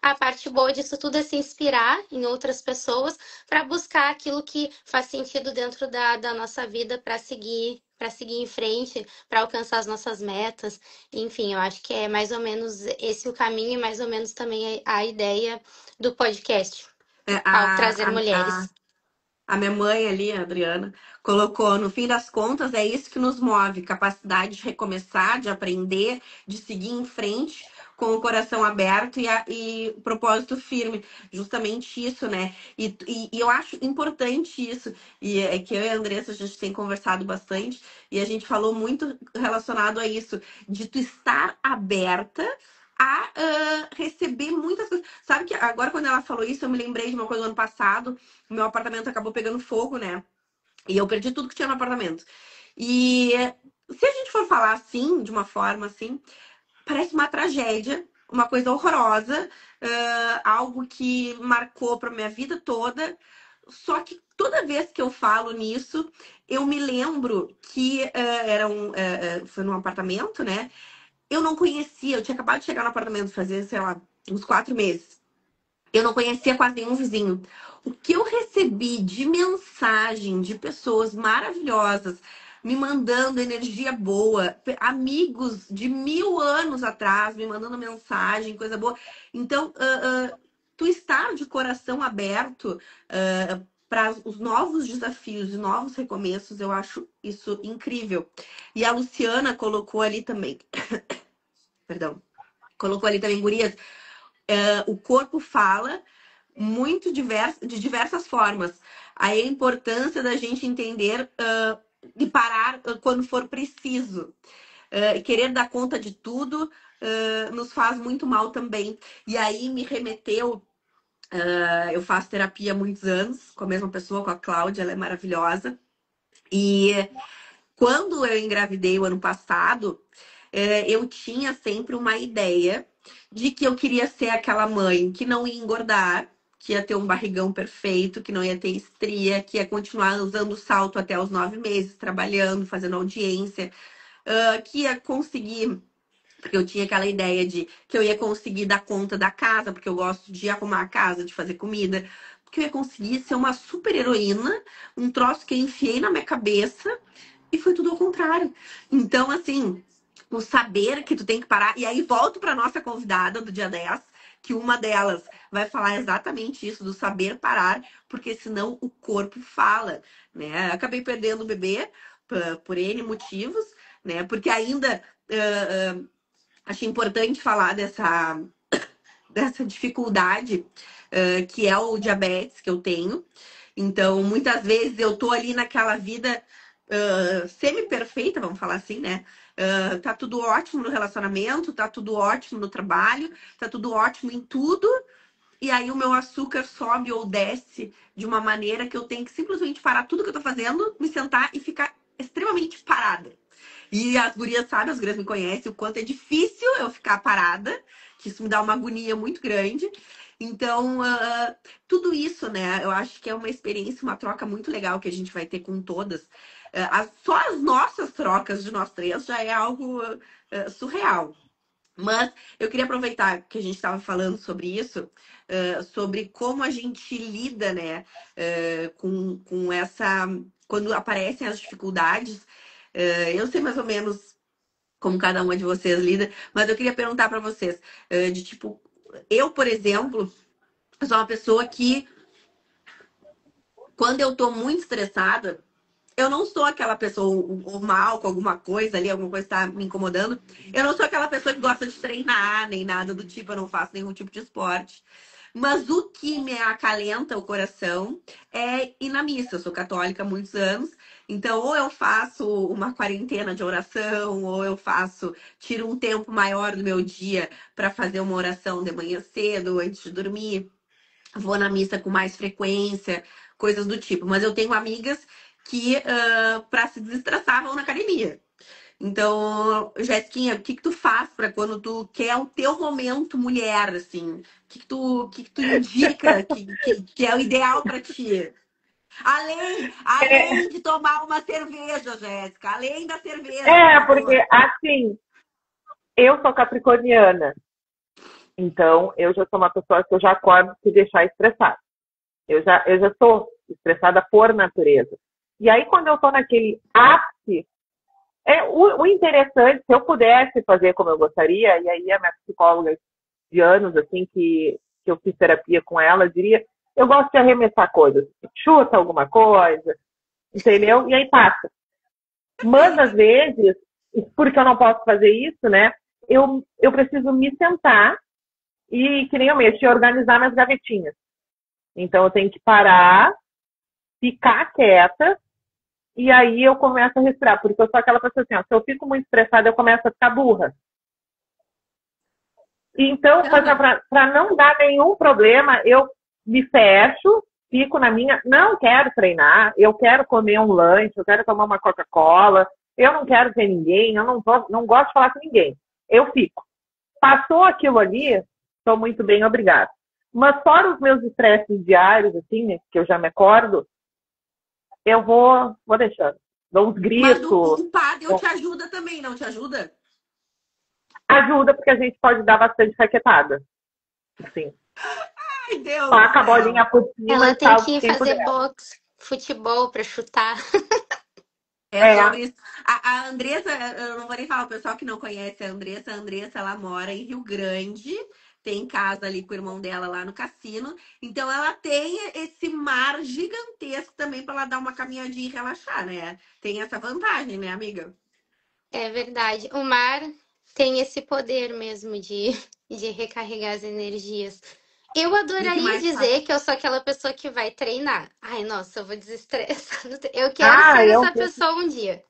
a parte boa disso tudo é se inspirar em outras pessoas para buscar aquilo que faz sentido dentro da nossa vida para seguir em frente, para alcançar as nossas metas. Enfim, eu acho que é mais ou menos esse o caminho e mais ou menos também a ideia do podcast. ao trazer A, mulheres. a minha mãe ali, a Adriana, colocou, no fim das contas, é isso que nos move, capacidade de recomeçar, de aprender, de seguir em frente com o coração aberto e o propósito firme. Justamente isso, né? E eu acho importante isso, e é que eu e a Andressa, a gente tem conversado bastante, e a gente falou muito relacionado a isso, de tu estar aberta a receber muitas coisas. Sabe que agora, quando ela falou isso, eu me lembrei de uma coisa do ano passado. O meu apartamento acabou pegando fogo, né? E eu perdi tudo que tinha no apartamento. E se a gente for falar assim, de uma forma assim, parece uma tragédia, uma coisa horrorosa, algo que marcou para minha vida toda. Só que toda vez que eu falo nisso, eu me lembro que foi num apartamento, né? Eu não conhecia, eu tinha acabado de chegar no apartamento, fazer, sei lá, uns 4 meses. Eu não conhecia quase nenhum vizinho. O que eu recebi de mensagem de pessoas maravilhosas, me mandando energia boa, amigos de 1000 anos atrás, me mandando mensagem, coisa boa. Então, tu estar de coração aberto para os novos desafios e novos recomeços, eu acho isso incrível. E a Luciana colocou ali também, perdão, colocou ali também, gurias, o corpo fala muito de diversas formas. Aí a importância da gente entender e parar quando for preciso. Querer dar conta de tudo nos faz muito mal também. E aí me remeteu. Eu faço terapia há muitos anos com a mesma pessoa, com a Cláudia, ela é maravilhosa. E quando eu engravidei o ano passado, eu tinha sempre uma ideia de que eu queria ser aquela mãe que não ia engordar, que ia ter um barrigão perfeito, que não ia ter estria, que ia continuar usando salto até os 9 meses, trabalhando, fazendo audiência, que ia conseguir. Porque eu tinha aquela ideia de que eu ia conseguir dar conta da casa, porque eu gosto de arrumar a casa, de fazer comida, porque eu ia conseguir ser uma super heroína, um troço que eu enfiei na minha cabeça e foi tudo ao contrário. Então, assim, o saber que tu tem que parar. E aí volto para nossa convidada do dia 10, que uma delas vai falar exatamente isso, do saber parar, porque senão o corpo fala, né? Acabei perdendo o bebê por N motivos, né? Porque ainda achei importante falar dessa dificuldade que é o diabetes que eu tenho. Então, muitas vezes eu tô ali naquela vida semi-perfeita, vamos falar assim, né? Tá tudo ótimo no relacionamento, tá tudo ótimo no trabalho, tá tudo ótimo em tudo. E aí o meu açúcar sobe ou desce de uma maneira que eu tenho que simplesmente parar tudo que eu tô fazendo, me sentar e ficar extremamente parada. E as gurias sabem, as gurias me conhecem, o quanto é difícil eu ficar parada, que isso me dá uma agonia muito grande. Então, tudo isso, né? Eu acho que é uma experiência, uma troca muito legal que a gente vai ter com todas. Só as nossas trocas de nós três já é algo surreal. Mas eu queria aproveitar que a gente estava falando sobre isso, sobre como a gente lida, né, com essa. Quando aparecem as dificuldades. Eu sei mais ou menos como cada uma de vocês lida, mas eu queria perguntar para vocês, de tipo, eu, por exemplo, sou uma pessoa que, quando eu tô muito estressada, eu não sou aquela pessoa ou mal com alguma coisa ali, alguma coisa está me incomodando. Eu não sou aquela pessoa que gosta de treinar, nem nada do tipo, eu não faço nenhum tipo de esporte. Mas o que me acalenta o coração é ir na missa. Eu sou católica há muitos anos, então ou eu faço uma quarentena de oração, ou eu tiro um tempo maior do meu dia para fazer uma oração de manhã cedo, antes de dormir. Vou na missa com mais frequência, coisas do tipo. Mas eu tenho amigas que, para se desestressar, vão na academia. Então, Jéssiquinha, o que que tu faz para quando tu quer o teu momento mulher, assim? O que que tu indica que é o ideal para ti? Além, É, além de tomar uma cerveja, Jéssica, além da cerveja, por favor. porque assim, eu sou capricorniana, então eu já sou uma pessoa que eu já acordo se deixar estressada. Eu já sou estressada por natureza. E aí, quando eu estou naquele ápice, o interessante, se eu pudesse fazer como eu gostaria, e aí a minha psicóloga de anos, assim, que eu fiz terapia com ela, diria, eu gosto de arremessar coisas. Chuta alguma coisa, entendeu? E aí passa. Mas, às vezes, porque eu não posso fazer isso, né? Eu preciso me sentar e, que nem eu mexo, organizar minhas gavetinhas. Então, eu tenho que parar, ficar quieta, e aí eu começo a respirar. Porque eu sou aquela pessoa assim, ó, se eu fico muito estressada, eu começo a ficar burra. Então, para não dar nenhum problema, eu me fecho, fico na minha. Não quero treinar, eu quero comer um lanche, eu quero tomar uma Coca-Cola, eu não quero ver ninguém, eu não gosto de falar com ninguém. Eu fico. Passou aquilo ali, estou muito bem, obrigada. Mas fora os meus estresses diários, assim, né, que eu já me acordo, eu vou deixando. Dou uns Mas gritos. o pádel te ajuda também, não te ajuda? Ajuda, porque a gente pode dar bastante raquetada. Assim. Ai, Deus do Taca a céu. bolinha por cima Ela e tem salva que quem fazer puder. boxe, futebol pra chutar. É sobre isso. A Andressa, eu não vou nem falar, o pessoal que não conhece a Andressa, ela mora em Rio Grande, tem casa ali com o irmão dela lá no cassino. Então ela tem esse mar gigantesco também para ela dar uma caminhadinha e relaxar, né? Tem essa vantagem, né, amiga? É verdade. O mar tem esse poder mesmo de recarregar as energias. Eu E o que adoraria mais faz? dizer que eu sou aquela pessoa que vai treinar. Ai, nossa, eu vou desestressar. Eu quero ser Eu essa pessoa um dia.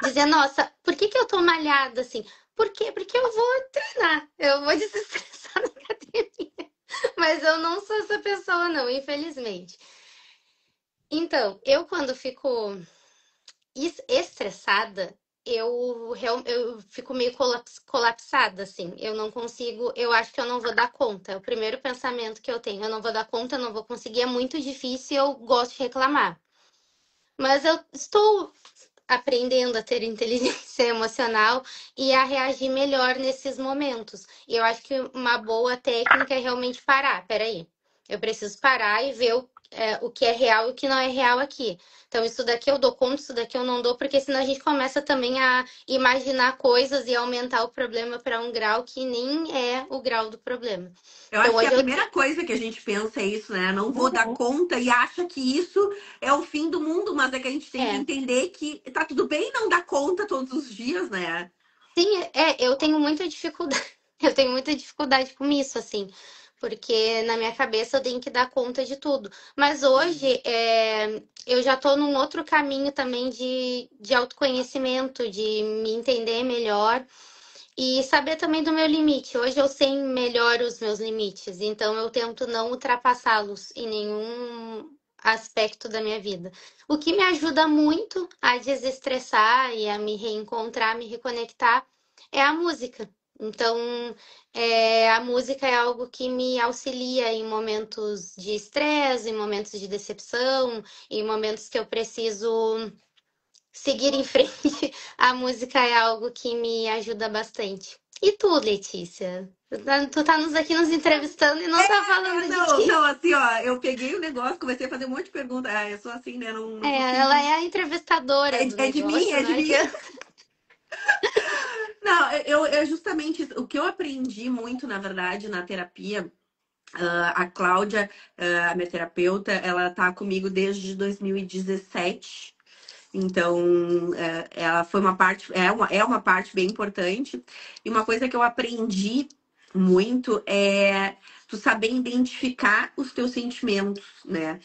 Dizer, nossa, por que eu tô malhada assim? Por quê? Porque eu vou treinar. Eu vou desestressar na academia. Mas eu não sou essa pessoa, não, infelizmente. Então, eu quando fico estressada, eu fico meio colapsada, assim. Eu não consigo, eu acho que eu não vou dar conta. É o primeiro pensamento que eu tenho. Eu não vou dar conta, eu não vou conseguir, é muito difícil, eu gosto de reclamar. Mas eu estou aprendendo a ter inteligência emocional e a reagir melhor nesses momentos. E eu acho que uma boa técnica é realmente parar. Peraí, eu preciso parar e ver o que é real e o que não é real aqui. Então, isso daqui eu dou conta, isso daqui eu não dou, porque senão a gente começa também a imaginar coisas e aumentar o problema para um grau que nem é o grau do problema. Eu Então, acho que a hoje eu. primeira coisa que a gente pensa é isso, né? Não vou dar Uhum. conta e acha que isso é o fim do mundo, mas é que a gente tem que É. entender que tá tudo bem não dar conta todos os dias, né? Sim, eu tenho muita dificuldade. Eu tenho muita dificuldade com isso, assim, porque na minha cabeça eu tenho que dar conta de tudo. Mas hoje eu já tô num outro caminho também de autoconhecimento, de me entender melhor e saber também do meu limite. Hoje eu sei melhor os meus limites, então eu tento não ultrapassá-los em nenhum aspecto da minha vida. O que me ajuda muito a desestressar e a me reencontrar, me reconectar é a música. Então, a música é algo que me auxilia em momentos de estresse, em momentos de decepção, em momentos que eu preciso seguir em frente. A música é algo que me ajuda bastante. E tu, Letícia? Tu tá aqui nos entrevistando e não tá falando de Não, ti. não, assim, ó, eu peguei o negócio, comecei a fazer um monte de perguntas. Ah, eu sou assim, né? Não Ela consigo. é a entrevistadora do É de mim, negócio, é de né? mim. Não, eu justamente o que eu aprendi muito, na verdade, na terapia. A Cláudia, a minha terapeuta, ela tá comigo desde 2017. Então, ela foi uma parte, é uma parte bem importante. E uma coisa que eu aprendi muito é tu saber identificar os teus sentimentos, né?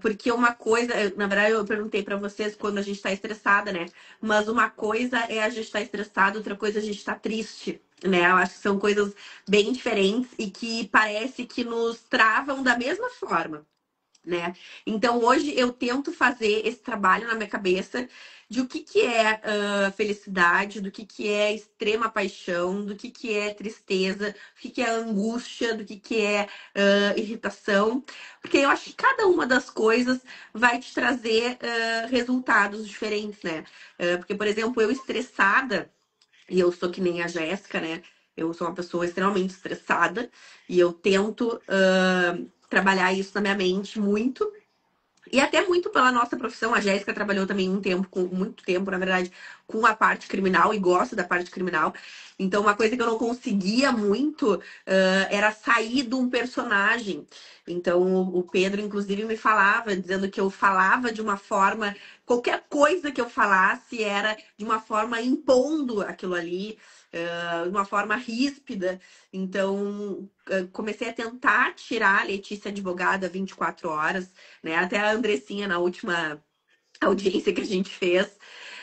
Porque uma coisa, na verdade, eu perguntei pra vocês quando a gente tá estressada, né? Mas uma coisa é a gente estar estressado, outra coisa é a gente tá triste, né? Eu acho que são coisas bem diferentes e que parece que nos travam da mesma forma, né? Então hoje eu tento fazer esse trabalho na minha cabeça de o que é felicidade, do que é extrema paixão, do que é tristeza, do que é angústia, do que é irritação, porque eu acho que cada uma das coisas vai te trazer resultados diferentes, né? Porque, por exemplo, eu estressada, e eu sou que nem a Jéssica, né? Eu sou uma pessoa extremamente estressada e eu tento trabalhar isso na minha mente muito. E até muito pela nossa profissão. A Jéssica trabalhou também um tempo, com muito tempo, na verdade, com a parte criminal e gosto da parte criminal. Então, uma coisa que eu não conseguia muito era sair de um personagem. Então, o Pedro, inclusive, me falava, dizendo que eu falava de uma forma, qualquer coisa que eu falasse era de uma forma impondo aquilo ali, de uma forma ríspida. Então, comecei a tentar tirar a Letícia advogada 24 horas, né? Até a Andressinha, na última audiência que a gente fez,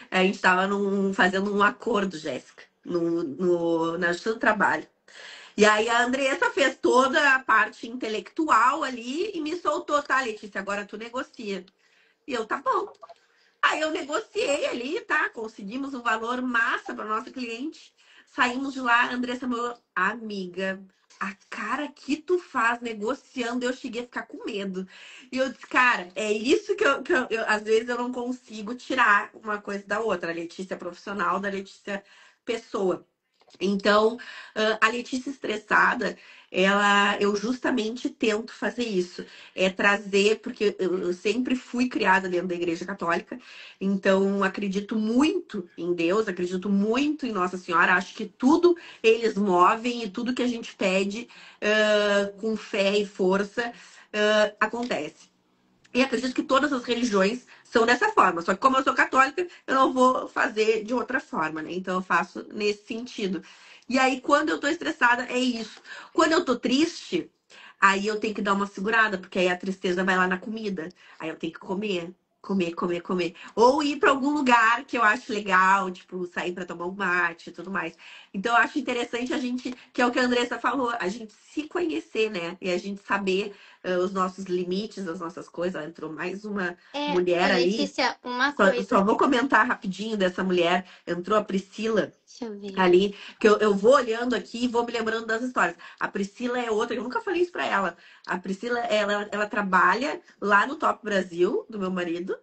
a gente estava fazendo um acordo, Jéssica, na Justiça do Trabalho. E aí a Andressa fez toda a parte intelectual ali e me soltou, tá, Letícia, agora tu negocia. E eu, tá bom. Aí eu negociei ali, tá? Conseguimos um valor massa para nossa cliente. Saímos de lá, a Andressa falou, amiga, a cara que tu faz negociando, eu cheguei a ficar com medo. E eu disse, cara, é isso que às vezes eu não consigo tirar uma coisa da outra. A Letícia profissional da Letícia pessoa. Então, a Letícia estressada, eu justamente tento fazer isso, é trazer, porque eu sempre fui criada dentro da Igreja Católica, então acredito muito em Deus, acredito muito em Nossa Senhora, acho que tudo eles movem e tudo que a gente pede com fé e força acontece. E acredito que todas as religiões são dessa forma. Só que como eu sou católica, eu não vou fazer de outra forma, né? Então eu faço nesse sentido. E aí, quando eu tô estressada, é isso. Quando eu tô triste, aí eu tenho que dar uma segurada, porque aí a tristeza vai lá na comida. Aí eu tenho que comer. Comer, comer, comer. Ou ir para algum lugar que eu acho legal, tipo, sair para tomar um mate e tudo mais. Então, eu acho interessante a gente, que é o que a Andressa falou, a gente se conhecer, né? E a gente saber os nossos limites, as nossas coisas. Entrou mais uma mulher ali. Letícia, uma Só coisa. vou comentar rapidinho dessa mulher. Entrou a Priscila Deixa eu ver. ali, que eu vou olhando aqui e vou me lembrando das histórias. A Priscila é outra, eu nunca falei isso pra ela. A Priscila, ela trabalha lá no Top Brasil, do meu marido,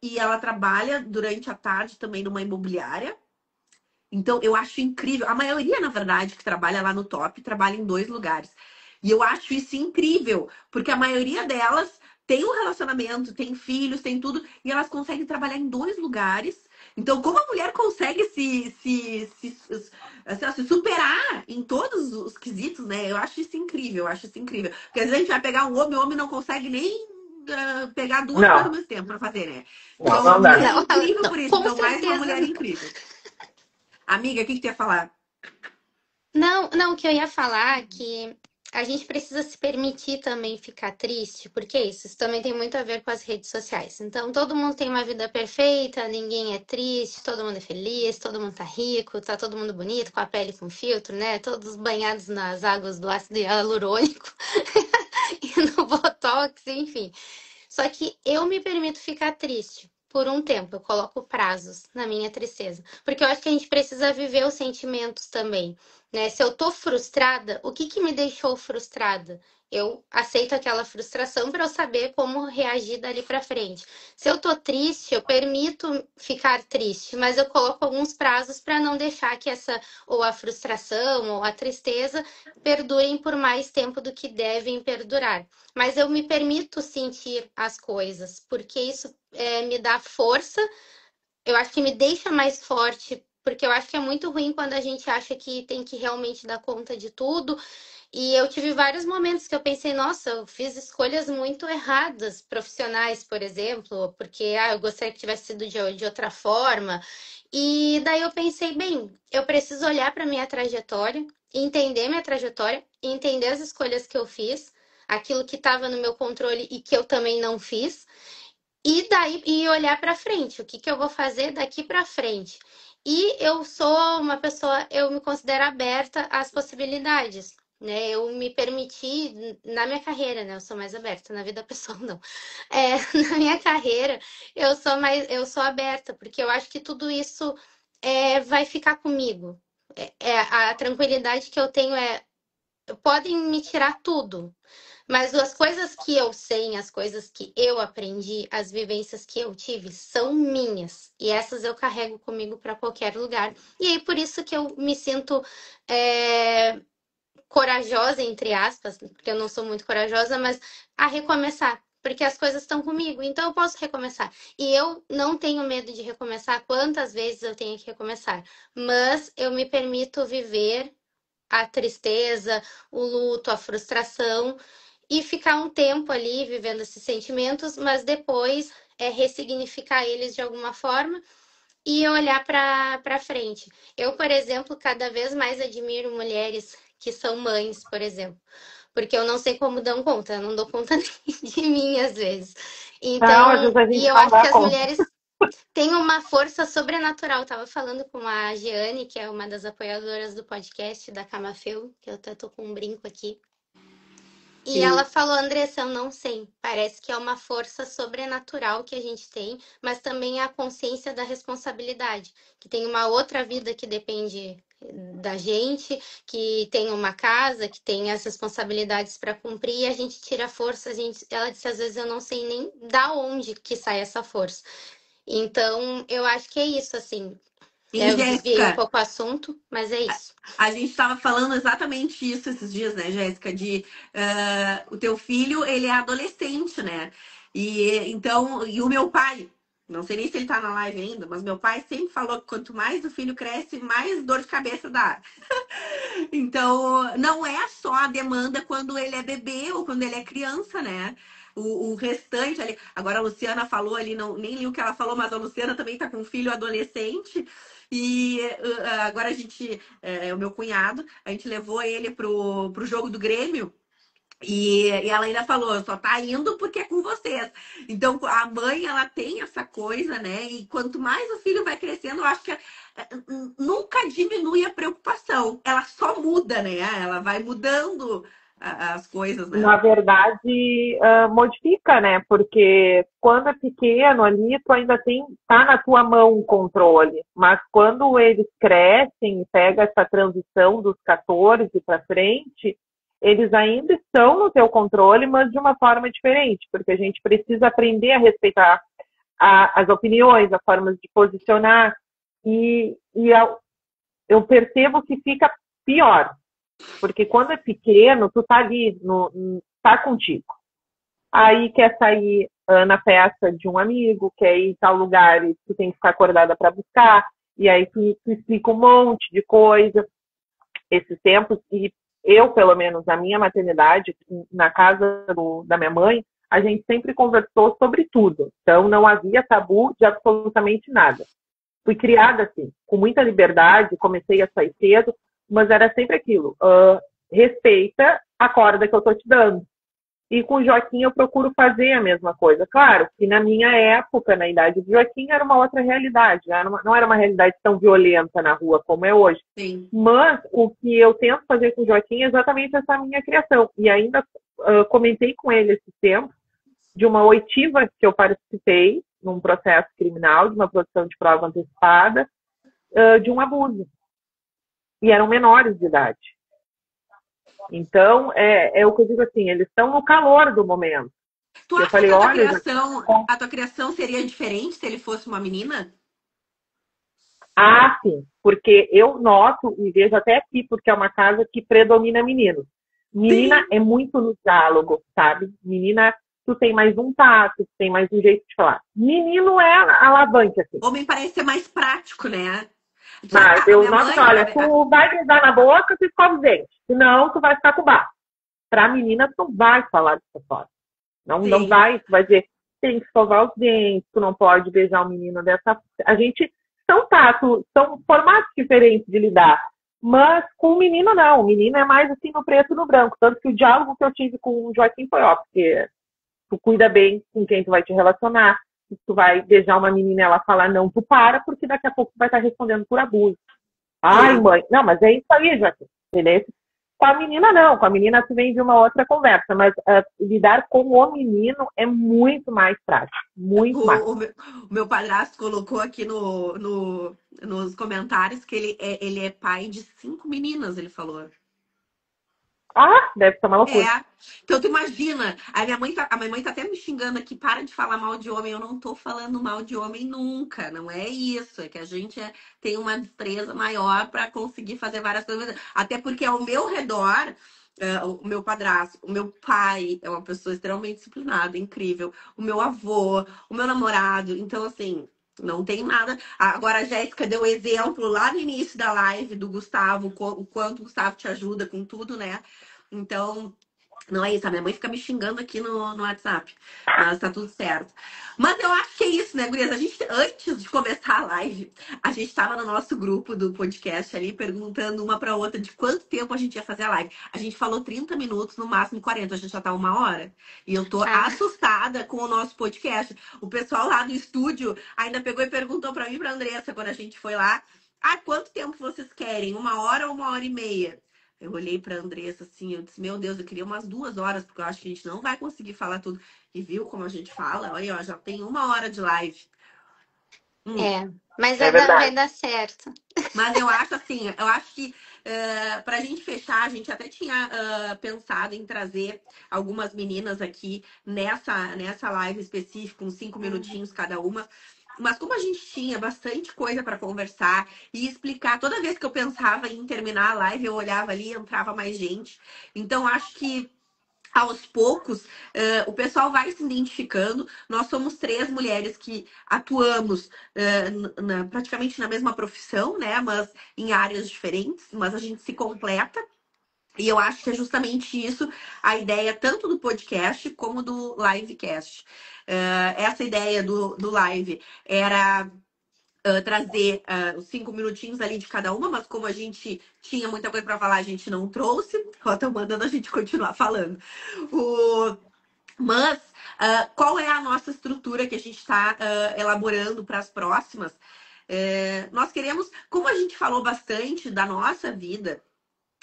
e ela trabalha durante a tarde também numa imobiliária. Então, eu acho incrível. A maioria, na verdade, que trabalha lá no Top, trabalha em 2 lugares. E eu acho isso incrível, porque a maioria delas tem um relacionamento, tem filhos, tem tudo, e elas conseguem trabalhar em 2 lugares. Então, como a mulher consegue assim, ó, se superar em todos os quesitos, né? Eu acho isso incrível, eu acho isso incrível. Porque às vezes a gente vai pegar um homem, o homem não consegue nem pegar 2 coisas ao Não, mesmo tempo para fazer, né? não, Então, a não mulher dá. é Não, incrível não, por isso. com Então, mais uma certeza mulher não. incrível. Amiga, o que tu ia falar? Não, não, o que eu ia falar é que a gente precisa se permitir também ficar triste, porque isso também tem muito a ver com as redes sociais. Então, todo mundo tem uma vida perfeita, ninguém é triste, todo mundo é feliz, todo mundo tá rico, tá todo mundo bonito, com a pele com filtro, né? Todos banhados nas águas do ácido hialurônico e no botox, enfim. Só que eu me permito ficar triste por um tempo, eu coloco prazos na minha tristeza, porque eu acho que a gente precisa viver os sentimentos também, né? Se eu tô frustrada, o que que me deixou frustrada? Eu aceito aquela frustração para eu saber como reagir dali para frente. Se eu tô triste, eu permito ficar triste, mas eu coloco alguns prazos para não deixar que essa ou a frustração ou a tristeza perdurem por mais tempo do que devem perdurar. Mas eu me permito sentir as coisas, porque isso me dá força, eu acho que me deixa mais forte, porque eu acho que é muito ruim quando a gente acha que tem que realmente dar conta de tudo. E eu tive vários momentos que eu pensei, nossa, eu fiz escolhas muito erradas, profissionais, por exemplo, porque eu gostaria que tivesse sido de outra forma. E daí eu pensei, bem, eu preciso olhar para minha trajetória, entender minha trajetória, entender as escolhas que eu fiz, aquilo que estava no meu controle e que eu também não fiz. E daí e olhar para frente, o que que eu vou fazer daqui para frente. E eu sou uma pessoa, eu me considero aberta às possibilidades, né? Eu me permiti na minha carreira, né? Eu sou mais aberta, na vida pessoal não. Na minha carreira, eu sou aberta, porque eu acho que tudo isso vai ficar comigo. A tranquilidade que eu tenho podem me tirar tudo, mas as coisas que eu sei, as coisas que eu aprendi, as vivências que eu tive são minhas. E essas eu carrego comigo para qualquer lugar. E aí por isso que eu me sinto corajosa, entre aspas, porque eu não sou muito corajosa, mas a recomeçar. porque as coisas estão comigo, então eu posso recomeçar. E eu não tenho medo de recomeçar quantas vezes eu tenho que recomeçar, mas eu me permito viver a tristeza, o luto, a frustração e ficar um tempo ali vivendo esses sentimentos, mas depois ressignificar eles de alguma forma e olhar para frente. Eu, por exemplo, cada vez mais admiro mulheres que são mães, por exemplo, porque eu não sei como dão conta, eu não dou conta nem de mim às vezes. Não, às vezes Então, a e gente eu não acho que dá as conta. mulheres têm uma força sobrenatural. Eu tava falando com a Giane, que é uma das apoiadoras do podcast da Camafeu, que eu até tô com um brinco aqui. E ela Sim. falou, Andressa, eu não sei. Parece que é uma força sobrenatural que a gente tem, mas também a consciência da responsabilidade, que tem uma outra vida que depende da gente, que tem uma casa, que tem as responsabilidades para cumprir, e a gente tira a força, ela disse, às vezes eu não sei nem da onde que sai essa força. Então, eu acho que é isso, assim. E Eu desviei um Jéssica, pouco o assunto, mas é isso. a gente estava falando exatamente isso esses dias, né, Jéssica? De o teu filho, ele é adolescente, né? E então, e o meu pai, não sei nem se ele tá na live ainda, mas meu pai sempre falou que quanto mais o filho cresce, mais dor de cabeça dá. Então, não é só a demanda quando ele é bebê ou quando ele é criança, né? O restante ali. Agora a Luciana falou ali, não, nem li o que ela falou, mas a Luciana também tá com um filho adolescente. E agora a gente, o meu cunhado, a gente levou ele pro jogo do Grêmio. E ela ainda falou, só tá indo porque é com vocês. Então, a mãe, ela tem essa coisa, né? E quanto mais o filho vai crescendo, eu acho que nunca diminui a preocupação. Ela só muda, né? Ela vai mudando as coisas, né? Na verdade, modifica, né? Porque quando é pequeno ali, tu ainda tá na tua mão o controle. Mas quando eles crescem e pega essa transição dos 14 para frente, eles ainda estão no teu controle, mas de uma forma diferente, porque a gente precisa aprender a respeitar as opiniões, as formas de posicionar. Eu percebo que fica pior, porque quando é pequeno, tu tá ali, tá contigo. Aí quer sair na festa de um amigo, quer ir em tal lugar e tu tem que ficar acordada para buscar, e aí tu explica um monte de coisa. Esses tempos, e eu, pelo menos, na minha maternidade, na casa da minha mãe, a gente sempre conversou sobre tudo. Então, não havia tabu de absolutamente nada. Fui criada assim, com muita liberdade, comecei a sair cedo, mas era sempre aquilo, respeita a corda que eu tô te dando. E com o Joaquim eu procuro fazer a mesma coisa. Claro que na minha época, na idade do Joaquim, era uma outra realidade. Não era uma realidade tão violenta na rua como é hoje. Sim. Mas o que eu tento fazer com o Joaquim é exatamente essa minha criação. E ainda comentei com ele esse tempo de uma oitiva que eu participei num processo criminal, de uma produção de prova antecipada, de um abuso. E eram menores de idade. Então, é o que eu digo assim, eles estão no calor do momento. Tu acha que a tua criação seria diferente se ele fosse uma menina? Ah, sim, porque eu noto e vejo até aqui, porque é uma casa que predomina menino. Menina Sim. é muito no diálogo, sabe? Menina, tu tem mais um tato, tu tem mais um jeito de falar. Menino é alavanca, assim. Homem parece ser mais prático, né? Mas eu noto que, olha, tu vai beijar na boca, tu escova os dentes. Senão, tu vai ficar com bafo. Pra menina, tu não vai falar dessa forma. Não vai, tu vai dizer, tem que escovar os dentes, tu não pode beijar o menino dessa. A gente são formatos diferentes de lidar. Mas com o menino, não. O menino é mais assim no preto e no branco. Tanto que o diálogo que eu tive com o Joaquim foi, porque tu cuida bem com quem tu vai te relacionar. Se tu vai beijar uma menina e ela falar não, tu para, porque daqui a pouco tu vai estar respondendo por abuso. Ai, mãe. Não, mas é isso aí, Joaquim. Beleza? Com a menina, não. Com a menina, tu vem de uma outra conversa. Mas lidar com o menino é muito mais prático. Muito mais. O meu padrasto colocou aqui nos comentários que ele é pai de 5 meninas, ele falou. Ah, deve ser uma loucura. É. Então tu imagina, a minha mãe tá até me xingando aqui, para de falar mal de homem. Eu não tô falando mal de homem nunca, não é isso. É que a gente tem uma destreza maior para conseguir fazer várias coisas. Até porque ao meu redor, o meu padrasto, o meu pai é uma pessoa extremamente disciplinada, incrível. O meu avô, o meu namorado. Então, assim, não tem nada. Agora a Jéssica deu exemplo lá no início da live do Gustavo, o quanto o Gustavo te ajuda com tudo, né? Então, não é isso. A minha mãe fica me xingando aqui no WhatsApp. Mas tá tudo certo. Mas eu acho que é isso, né, gurias? A gente, antes de começar a live, a gente tava no nosso grupo do podcast ali, perguntando uma pra outra de quanto tempo a gente ia fazer a live. A gente falou 30 minutos, no máximo 40. A gente já tá 1 hora. E eu tô Ah, assustada com o nosso podcast. O pessoal lá do estúdio ainda pegou e perguntou pra mim e pra Andressa, quando a gente foi lá, quanto tempo vocês querem? 1 hora ou 1 hora e meia? Eu olhei pra Andressa assim, eu disse, meu Deus, eu queria umas 2 horas, porque eu acho que a gente não vai conseguir falar tudo. E viu como a gente fala? Olha, ó, já tem 1 hora de live. Hum. mas É vai verdade. dar certo. Mas eu acho assim, eu acho que pra gente fechar, a gente até tinha pensado em trazer algumas meninas aqui nessa live específica, uns 5 minutinhos cada uma. Mas como a gente tinha bastante coisa para conversar e explicar, toda vez que eu pensava em terminar a live, eu olhava ali e entrava mais gente. Então, acho que aos poucos, o pessoal vai se identificando. Nós somos 3 mulheres que atuamos praticamente na mesma profissão, né? Mas em áreas diferentes, mas a gente se completa. E eu acho que é justamente isso a ideia tanto do podcast como do livecast. Essa ideia do live era trazer os 5 minutinhos ali de cada uma, mas como a gente tinha muita coisa para falar, a gente não trouxe. Ó, tô mandando a gente continuar falando. O... Mas qual é a nossa estrutura que a gente está elaborando para as próximas? Nós queremos, como a gente falou bastante da nossa vida,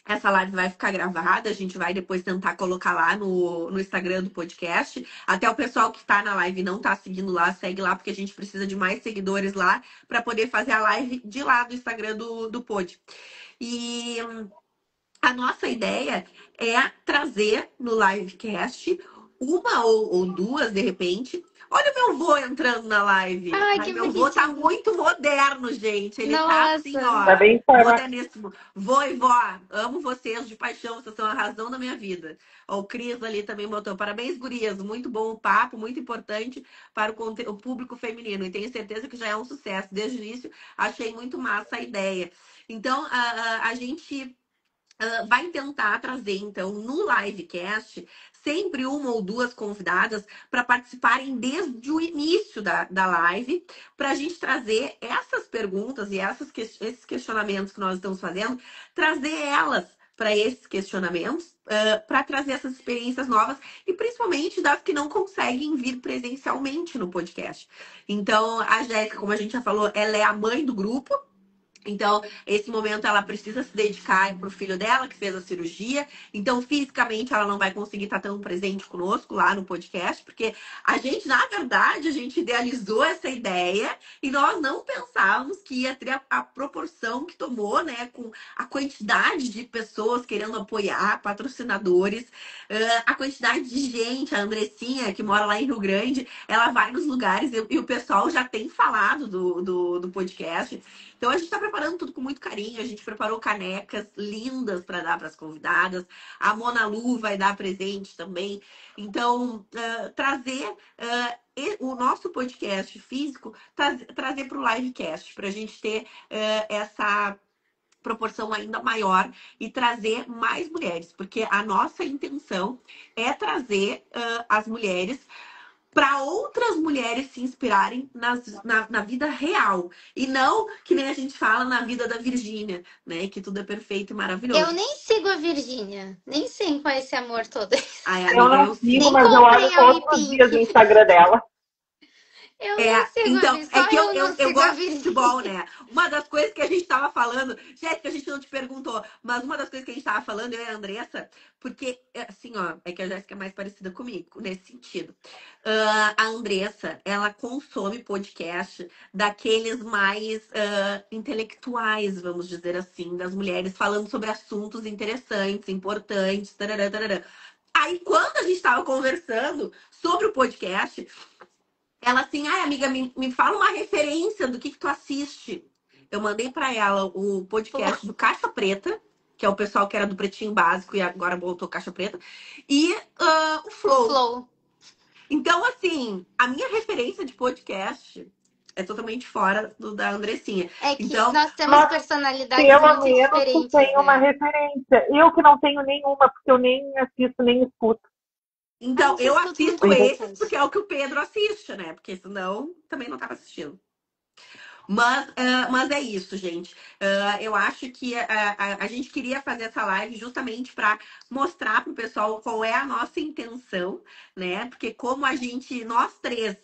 essa live vai ficar gravada, a gente vai depois tentar colocar lá no Instagram do podcast. Até o pessoal que está na live e não está seguindo lá, segue lá, porque a gente precisa de mais seguidores lá para poder fazer a live de lá do Instagram do Pod. E a nossa ideia é trazer no livecast uma ou duas, de repente. Olha o meu vô entrando na live. Ai, Ai, que meu vô tá bonitinho. muito moderno, gente. Ele tá assim, Nossa. Tá ó, bem informado. moderníssimo. Vô e vó, amo vocês de paixão, vocês são a razão da minha vida. Ó, o Cris ali também botou. Parabéns, gurias. Muito bom o papo, muito importante para o público feminino. E tenho certeza que já é um sucesso. Desde o início, achei muito massa a ideia. Então, a gente vai tentar trazer, então, no livecast, sempre uma ou duas convidadas para participarem desde o início da live, para a gente trazer essas perguntas e esses questionamentos que nós estamos fazendo, trazer elas para esses questionamentos, para trazer essas experiências novas e principalmente das que não conseguem vir presencialmente no podcast. Então, a Jéssica, como a gente já falou, ela é a mãe do grupo. Então, esse momento ela precisa se dedicar para o filho dela, que fez a cirurgia. Então, fisicamente, ela não vai conseguir estar tão presente conosco lá no podcast, porque a gente, na verdade, a gente idealizou essa ideia e nós não pensávamos que ia ter a proporção que tomou, né? Com a quantidade de pessoas querendo apoiar, patrocinadores, a quantidade de gente, a Andressinha, que mora lá em Rio Grande, ela vai nos lugares e o pessoal já tem falado do podcast. Então a gente está preparando tudo com muito carinho. A gente preparou canecas lindas para dar para as convidadas. A Mona Lu vai dar presente também. Então, trazer o nosso podcast físico, trazer para o livecast, para a gente ter essa proporção ainda maior e trazer mais mulheres, porque a nossa intenção é trazer as mulheres para outras mulheres se inspirarem na vida real. E não, que nem a gente fala, na vida da Virgínia, né? Que tudo é perfeito e Eu maravilhoso. nem sigo a Virgínia. Nem sei qual é esse amor todo. Ai, Eu amiga, não eu sigo, Nem sigo. mas eu olho comprei a todos os Whipping. dias o Instagram dela. Eu não sigo a Então, Vini. é Só que eu não eu sigo a gosto de Vini. futebol, né? Uma das coisas que a gente tava falando, Jéssica, a gente não te perguntou, mas uma das coisas que a gente tava falando, eu e a Andressa, porque, assim, ó, é que a Jéssica é mais parecida comigo, nesse sentido. A Andressa, ela consome podcast daqueles mais intelectuais, vamos dizer assim, das mulheres falando sobre assuntos interessantes, importantes, tarará, tarará. Aí, quando a gente tava conversando sobre o podcast, ela assim, ai, amiga, me fala uma referência do que tu assiste. Eu mandei pra ela o podcast do Caixa Preta, que é o pessoal que era do Pretinho Básico e agora voltou Caixa Preta, e o O Flow. Flow. Então, assim, a minha referência de podcast é totalmente fora do da Andressinha. É que Então, nós temos Mas personalidades pelo muito menos tu diferentes, tem uma né? referência. Eu que não tenho nenhuma, porque eu nem assisto, nem escuto. A então gente eu escuta muito assisto esses podcast. porque é o que o Pedro assiste, né? Porque senão também não tava assistindo. Mas é isso, gente. Eu acho que a gente queria fazer essa live justamente para mostrar para o pessoal qual é a nossa intenção, né? Porque como a gente, nós três,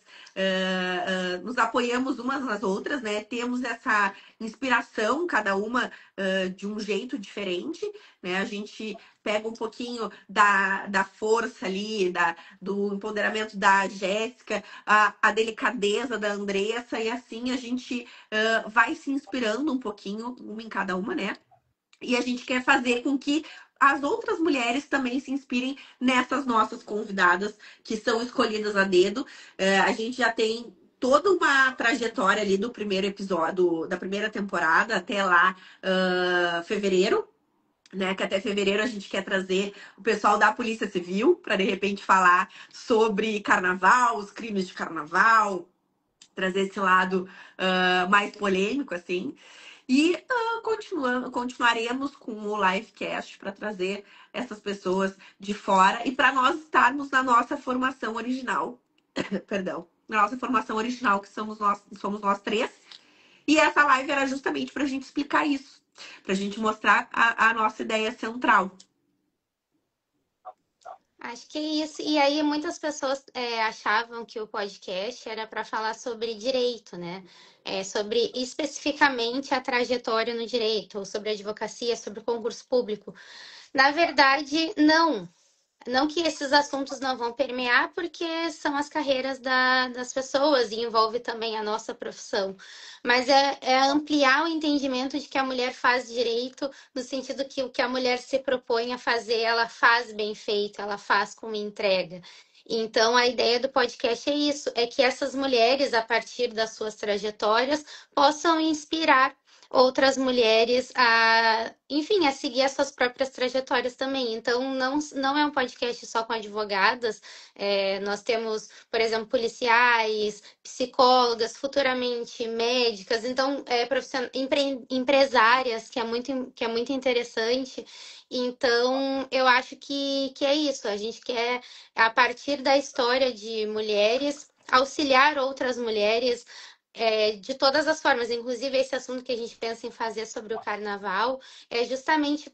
nos apoiamos umas nas outras, né? Temos essa inspiração, cada uma de um jeito diferente, né? A gente pega um pouquinho da força ali, do empoderamento da Jéssica, a delicadeza da Andressa, e assim a gente vai se inspirando um pouquinho, uma em cada uma, né? E a gente quer fazer com que as outras mulheres também se inspirem nessas nossas convidadas que são escolhidas a dedo. A gente já tem toda uma trajetória ali do primeiro episódio, da primeira temporada até lá, fevereiro. Né, que até fevereiro a gente quer trazer o pessoal da Polícia Civil para de repente falar sobre carnaval, os crimes de carnaval, trazer esse lado mais polêmico, assim. E continuaremos com o livecast para trazer essas pessoas de fora e para nós estarmos na nossa formação original. Perdão. Na nossa formação original, que somos nós três. E essa live era justamente para a gente explicar isso. Para a gente mostrar a nossa ideia central. Acho que é isso. E aí muitas pessoas achavam que o podcast era para falar sobre direito, né? Sobre especificamente a trajetória no direito, ou sobre advocacia, sobre concurso público. Na verdade, não. Não que esses assuntos não vão permear, porque são as carreiras das pessoas e envolve também a nossa profissão. Mas é ampliar o entendimento de que a mulher faz direito, no sentido que o que a mulher se propõe a fazer, ela faz bem feito, ela faz com entrega. Então, a ideia do podcast é isso: é que essas mulheres, a partir das suas trajetórias, possam inspirar outras mulheres enfim, a seguir as suas próprias trajetórias também. Então, não é um podcast só com advogadas. Nós temos, por exemplo, policiais, psicólogas, futuramente médicas, então, empresárias, que é muito interessante. Então, eu acho que é isso. A gente quer, a partir da história de mulheres, auxiliar outras mulheres de todas as formas, inclusive esse assunto que a gente pensa em fazer sobre o carnaval, é justamente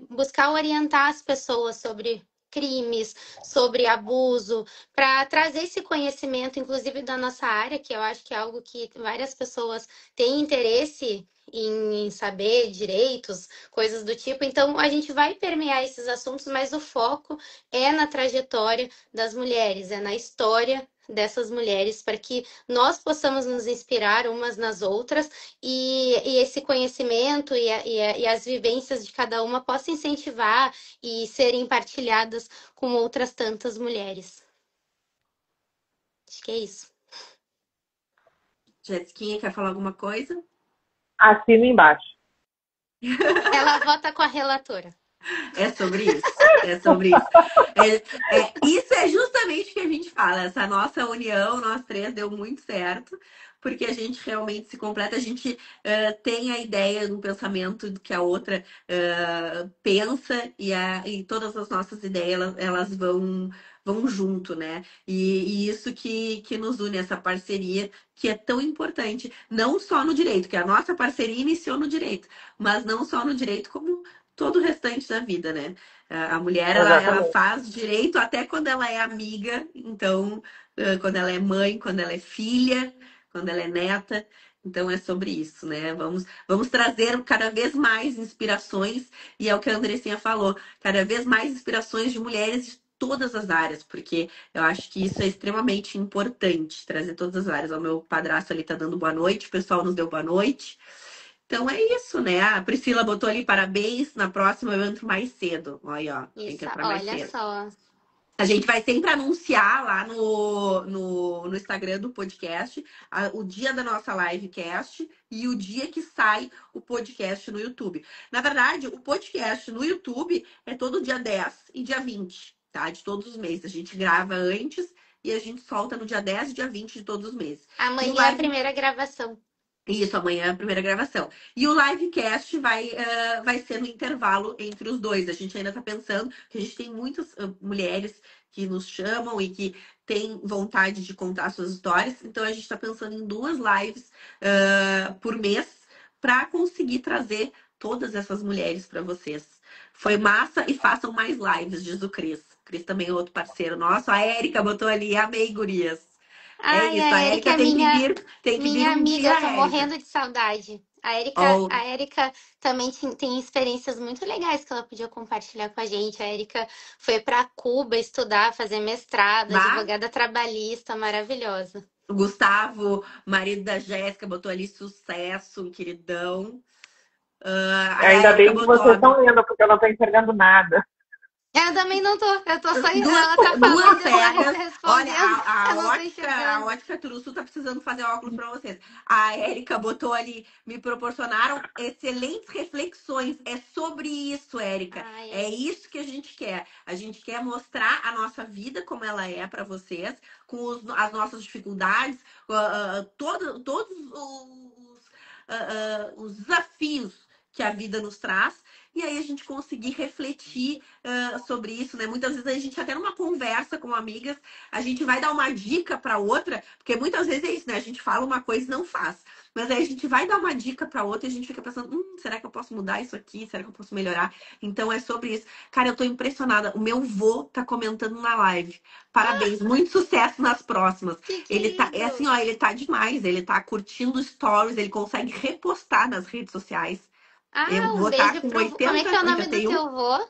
buscar orientar as pessoas sobre crimes, sobre abuso, para trazer esse conhecimento, inclusive da nossa área, que eu acho que é algo que várias pessoas têm interesse em saber, direitos, coisas do tipo. Então, a gente vai permear esses assuntos, mas o foco é na trajetória das mulheres, é na história dessas mulheres, para que nós possamos nos inspirar umas nas outras e esse conhecimento e as vivências de cada uma possam incentivar e serem partilhadas com outras tantas mulheres. Acho que é isso. Jéssiquinha, quer falar alguma coisa? Assino embaixo. Ela vota com a relatora. É sobre isso. É sobre isso. Isso é justamente o que a gente fala. Essa nossa união, nós três, deu muito certo, porque a gente realmente se completa. A gente tem a ideia do pensamento que a outra pensa e todas as nossas ideias elas vão junto, né? E isso que nos une, essa parceria que é tão importante, não só no direito, que a nossa parceria iniciou no direito, mas não só no direito, como todo o restante da vida, né? A mulher, ela Exatamente. faz direito até quando ela é amiga, então quando ela é mãe, quando ela é filha, quando ela é neta. Então é sobre isso, né? Vamos trazer cada vez mais inspirações, e é o que a Andressinha falou, cada vez mais inspirações de mulheres de todas as áreas, porque eu acho que isso é extremamente importante, trazer todas as áreas. O meu padrasto ali tá dando boa noite, o pessoal nos deu boa noite. Então é isso, né? A Priscila botou ali parabéns. Na próxima eu entro mais cedo. Olha, ó, tem que Isso, entrar mais olha cedo. só. A gente vai sempre anunciar lá no Instagram do podcast o dia da nossa livecast e o dia que sai o podcast no YouTube. Na verdade, o podcast no YouTube é todo dia 10 e dia 20, tá? De todos os meses. A gente grava antes e a gente solta no dia 10 e dia 20 de todos os meses. E o Amanhã é a live primeira gravação. isso, amanhã é a primeira gravação. E o livecast vai ser no intervalo entre os dois. A gente ainda tá pensando que a gente tem muitas mulheres que nos chamam e que têm vontade de contar suas histórias. Então a gente tá pensando em 2 lives por mês para conseguir trazer todas essas mulheres para vocês. Foi massa e façam mais lives, diz o Cris. Cris também é outro parceiro nosso. A Érica botou ali, amei, gurias. É Ai, isso, a a Érica Érica é tem que vir minha um amiga, dia, eu tô Érica. morrendo de saudade. Ó, A Érica também tem experiências muito legais que ela podia compartilhar com a gente. A Érica foi para Cuba estudar, fazer mestrado, Vá. advogada trabalhista, maravilhosa. O Gustavo, marido da Jéssica, botou ali sucesso, um queridão. Aí a Ainda Érica bem que botou vocês estão lendo, porque eu não estou enxergando nada. Eu também não tô, eu tô só. duas, Ela tá duas falando, eu cegas. Olha, respondendo, eu não tô a enxergando. ótica Turuçu tá precisando fazer óculos para vocês. A Érica botou ali, me proporcionaram excelentes reflexões. É sobre isso, Érica. Ai, É isso que a gente quer. A gente quer mostrar a nossa vida como ela é para vocês, com as nossas dificuldades, todos os desafios que a vida nos traz. E aí a gente conseguir refletir sobre isso, né? Muitas vezes a gente até numa conversa com amigas, a gente vai dar uma dica para outra, porque muitas vezes é isso, né? A gente fala uma coisa e não faz. Mas aí a gente vai dar uma dica para outra e a gente fica pensando, será que eu posso mudar isso aqui? Será que eu posso melhorar? Então é sobre isso. Cara, eu tô impressionada. O meu vô tá comentando na live. Parabéns, muito sucesso nas próximas. que Ele tá, é assim, querido! ó, ele tá demais. Ele tá curtindo stories, ele consegue repostar nas redes sociais. Eu Ah, vou um estar beijo com pro. Como é que é o nome do 81. teu vô?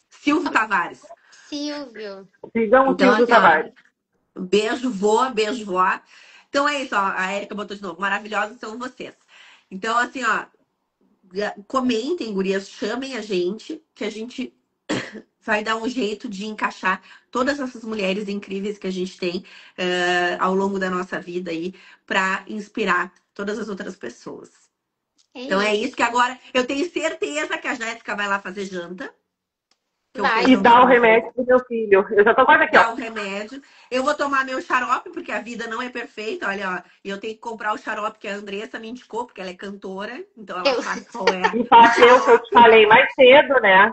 Silvio Tavares. Silvio. Sigam o Então, Silvio assim, ó, Tavares. beijo, vô, beijo, vó. Então é isso, ó. A Erika botou de novo. Maravilhosos são vocês. Então, assim, ó, comentem, gurias, chamem a gente, que a gente vai dar um jeito de encaixar todas essas mulheres incríveis que a gente tem ao longo da nossa vida aí, para inspirar todas as outras pessoas. É Então é isso. isso que agora eu tenho certeza que a Jéssica vai lá fazer janta. Que eu Vai. fiz E janta dá o pra vocês. remédio pro meu filho. Eu já tô quase aqui, Dá ó. o remédio. Eu vou tomar meu xarope, porque a vida não é perfeita. Olha, ó, e eu tenho que comprar o xarope que a Andressa me indicou, porque ela é cantora, então ela Eu... sabe qual é E o fazer o que eu te xarope. falei mais cedo, né?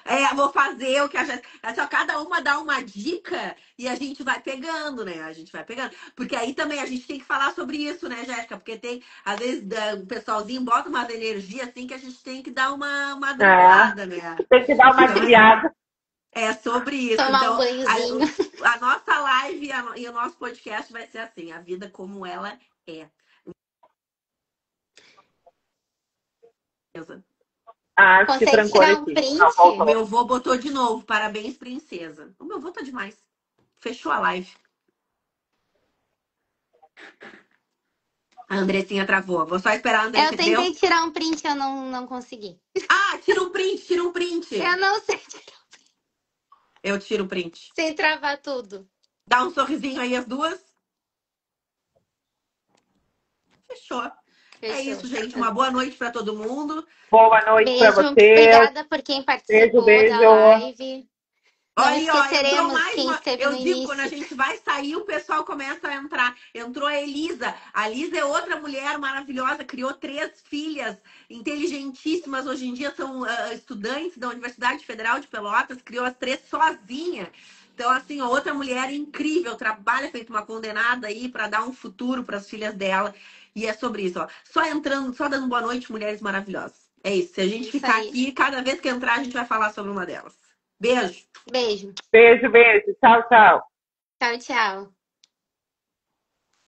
É, vou fazer o que a gente. Assim, ó, cada uma dá uma dica e a gente vai pegando, né? A gente vai pegando. Porque aí também a gente tem que falar sobre isso, né, Jéssica? Porque tem, às vezes, o pessoalzinho bota uma energia assim que a gente tem que dar uma driblada, né? Tem que dar uma Então, assim, aliviada. é sobre isso. Tomar um Então, banhozinho. a nossa live e o nosso podcast vai ser assim, a vida como ela é. Beleza? Acho que Consegue trancou tirar um aqui. Não, print? O voltou. meu vô botou de novo. Parabéns, princesa. O meu vô tá demais. Fechou a live. A Andressinha travou. Vou só esperar a Eu Andressinha. tentei Deu? tirar um print, eu não consegui. Ah, tira um print, tira um print. Eu não sei Eu tiro o print. sem travar tudo. Dá um sorrisinho aí as duas. Fechou. É Fechou. isso, gente. Uma boa noite para todo mundo. Boa noite pra Beijo. você. Obrigada por quem Beijo, participou da beijo. live. Não Olha aí, ó, entrou esqueceremos mais quem uma. esteve no Eu digo, quando a início. gente vai sair, o pessoal começa a entrar. Entrou a Elisa. A Elisa é outra mulher maravilhosa, criou 3 filhas inteligentíssimas. Hoje em dia são estudantes da Universidade Federal de Pelotas, criou as 3 sozinha. Então, assim, ó, outra mulher incrível, trabalha feito uma condenada aí para dar um futuro para as filhas dela. E é sobre isso, ó. Só entrando, só dando boa noite, mulheres maravilhosas. É isso. Se a gente Isso ficar aí. aqui, cada vez que entrar, a gente vai falar sobre uma delas. Beijo. Beijo. Beijo, beijo. Tchau, tchau. Tchau, tchau.